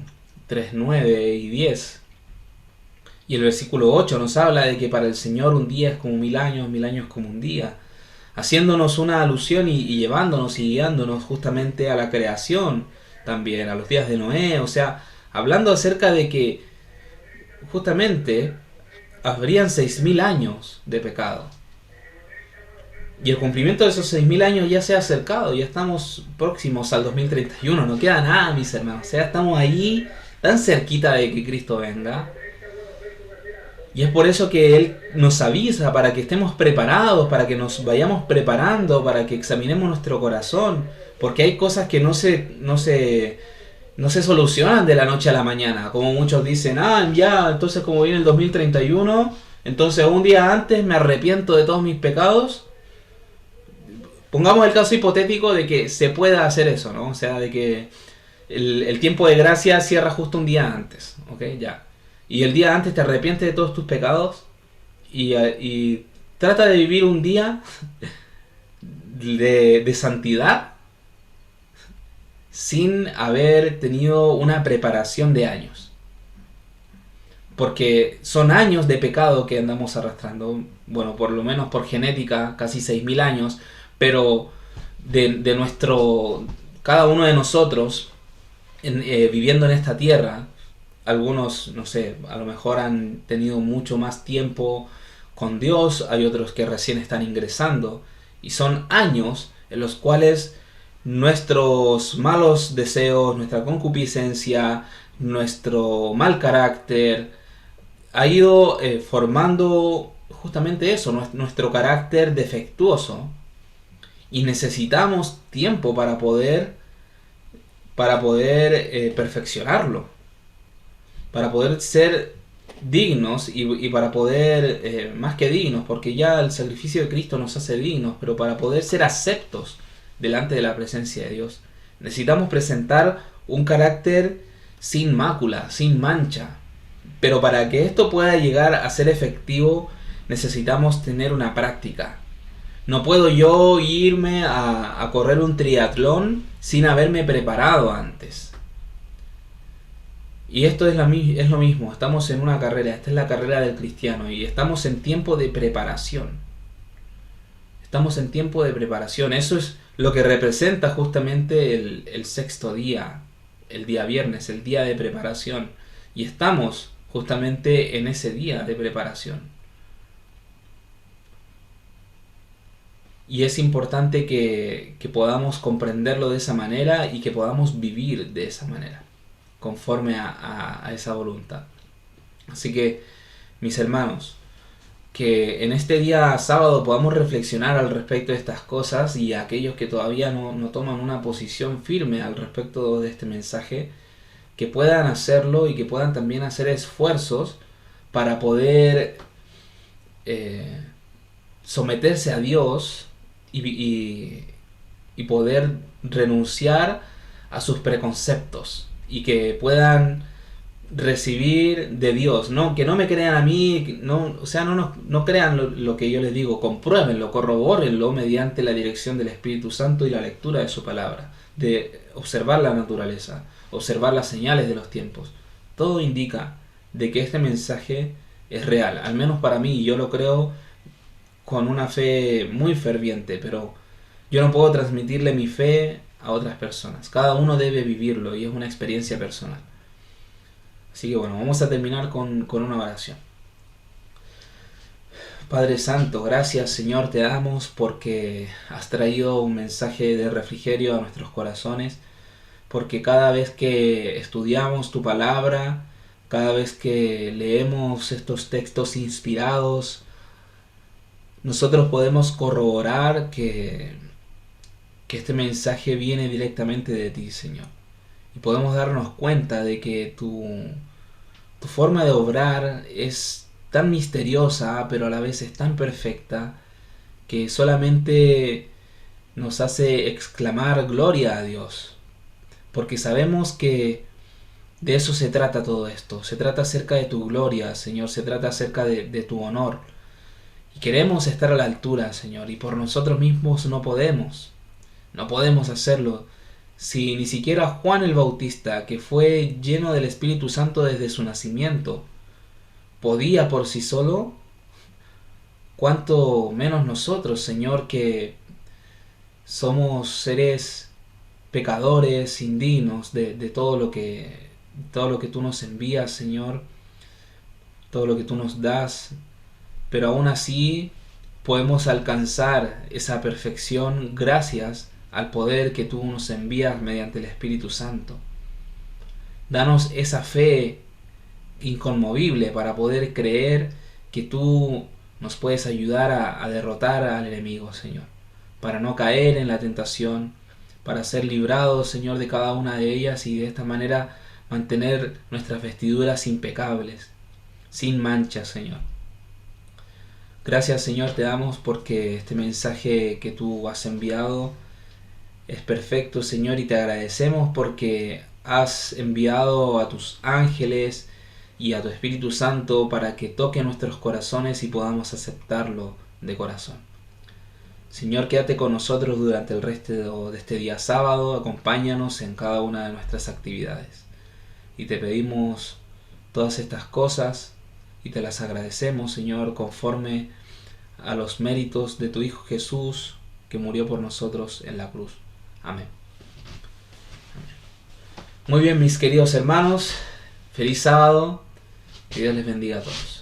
3:9 y 10. Y el versículo 8 nos habla de que para el Señor un día es como 1000 años como un día, haciéndonos una alusión y llevándonos y guiándonos justamente a la creación también, a los días de Noé. O sea, hablando acerca de que justamente habrían 6.000 años de pecado. Y el cumplimiento de esos 6.000 años ya se ha acercado, ya estamos próximos al 2031, no queda nada, mis hermanos. O sea, estamos ahí tan cerquita de que Cristo venga. Y es por eso que Él nos avisa, para que estemos preparados, para que nos vayamos preparando, para que examinemos nuestro corazón. Porque hay cosas que no se solucionan de la noche a la mañana. Como muchos dicen, ya, entonces como viene el 2031, entonces un día antes me arrepiento de todos mis pecados. Pongamos el caso hipotético de que se pueda hacer eso, ¿no? O sea, de que el tiempo de gracia cierra justo un día antes, ¿ok? Ya. Y el día antes te arrepientes de todos tus pecados y trata de vivir un día de santidad sin haber tenido una preparación de años. Porque son años de pecado que andamos arrastrando, bueno, por lo menos por genética, casi 6.000 años, pero de nuestro, cada uno de nosotros, viviendo en esta tierra, algunos, no sé, a lo mejor han tenido mucho más tiempo con Dios, hay otros que recién están ingresando, y son años en los cuales nuestros malos deseos, nuestra concupiscencia, nuestro mal carácter, ha ido formando justamente eso, nuestro carácter defectuoso. Y necesitamos tiempo para poder perfeccionarlo, para poder ser dignos y para poder, más que dignos, porque ya el sacrificio de Cristo nos hace dignos, pero para poder ser aceptos delante de la presencia de Dios, necesitamos presentar un carácter sin mácula, sin mancha. Pero para que esto pueda llegar a ser efectivo, necesitamos tener una práctica. No puedo yo irme a correr un triatlón sin haberme preparado antes. Y esto es lo mismo, estamos en una carrera, esta es la carrera del cristiano y estamos en tiempo de preparación. Estamos en tiempo de preparación, eso es lo que representa justamente el sexto día, el día viernes, el día de preparación. Y estamos justamente en ese día de preparación. Y es importante que podamos comprenderlo de esa manera y que podamos vivir de esa manera, conforme a esa voluntad. Así que, mis hermanos, que en este día sábado podamos reflexionar al respecto de estas cosas, y a aquellos que todavía no toman una posición firme al respecto de este mensaje, que puedan hacerlo y que puedan también hacer esfuerzos para poder someterse a Dios y poder renunciar a sus preconceptos y que puedan recibir de Dios, ¿no? Que no me crean a mí, no, o sea, no crean lo que yo les digo, compruébenlo, corrobórenlo mediante la dirección del Espíritu Santo y la lectura de su palabra, de observar la naturaleza, observar las señales de los tiempos. Todo indica de que este mensaje es real, al menos para mí, y yo lo creo con una fe muy ferviente, pero yo no puedo transmitirle mi fe a otras personas. Cada uno debe vivirlo y es una experiencia personal. Así que bueno, vamos a terminar con una oración. Padre Santo, gracias Señor te damos porque has traído un mensaje de refrigerio a nuestros corazones, porque cada vez que estudiamos tu palabra, cada vez que leemos estos textos inspirados, nosotros podemos corroborar que este mensaje viene directamente de ti, Señor. Y podemos darnos cuenta de que tu forma de obrar es tan misteriosa, pero a la vez es tan perfecta, que solamente nos hace exclamar gloria a Dios. Porque sabemos que de eso se trata todo esto. Se trata acerca de tu gloria, Señor. Se trata acerca de tu honor. Y queremos estar a la altura, Señor. Y por nosotros mismos no podemos. No podemos hacerlo. Si ni siquiera Juan el Bautista, que fue lleno del Espíritu Santo desde su nacimiento, podía por sí solo, cuánto menos nosotros, Señor, que somos seres pecadores, indignos de todo lo que tú nos envías, Señor, todo lo que tú nos das, pero aún así podemos alcanzar esa perfección gracias al poder que tú nos envías mediante el Espíritu Santo. Danos esa fe inconmovible para poder creer que tú nos puedes ayudar a derrotar al enemigo, Señor, para no caer en la tentación, para ser librados, Señor, de cada una de ellas y de esta manera mantener nuestras vestiduras impecables, sin mancha, Señor. Gracias, Señor, te damos porque este mensaje que tú has enviado es perfecto, Señor, y te agradecemos porque has enviado a tus ángeles y a tu Espíritu Santo para que toque nuestros corazones y podamos aceptarlo de corazón. Señor, quédate con nosotros durante el resto de este día sábado, acompáñanos en cada una de nuestras actividades. Y te pedimos todas estas cosas y te las agradecemos, Señor, conforme a los méritos de tu Hijo Jesús, que murió por nosotros en la cruz. Amén. Muy bien, mis queridos hermanos, feliz sábado, que Dios les bendiga a todos.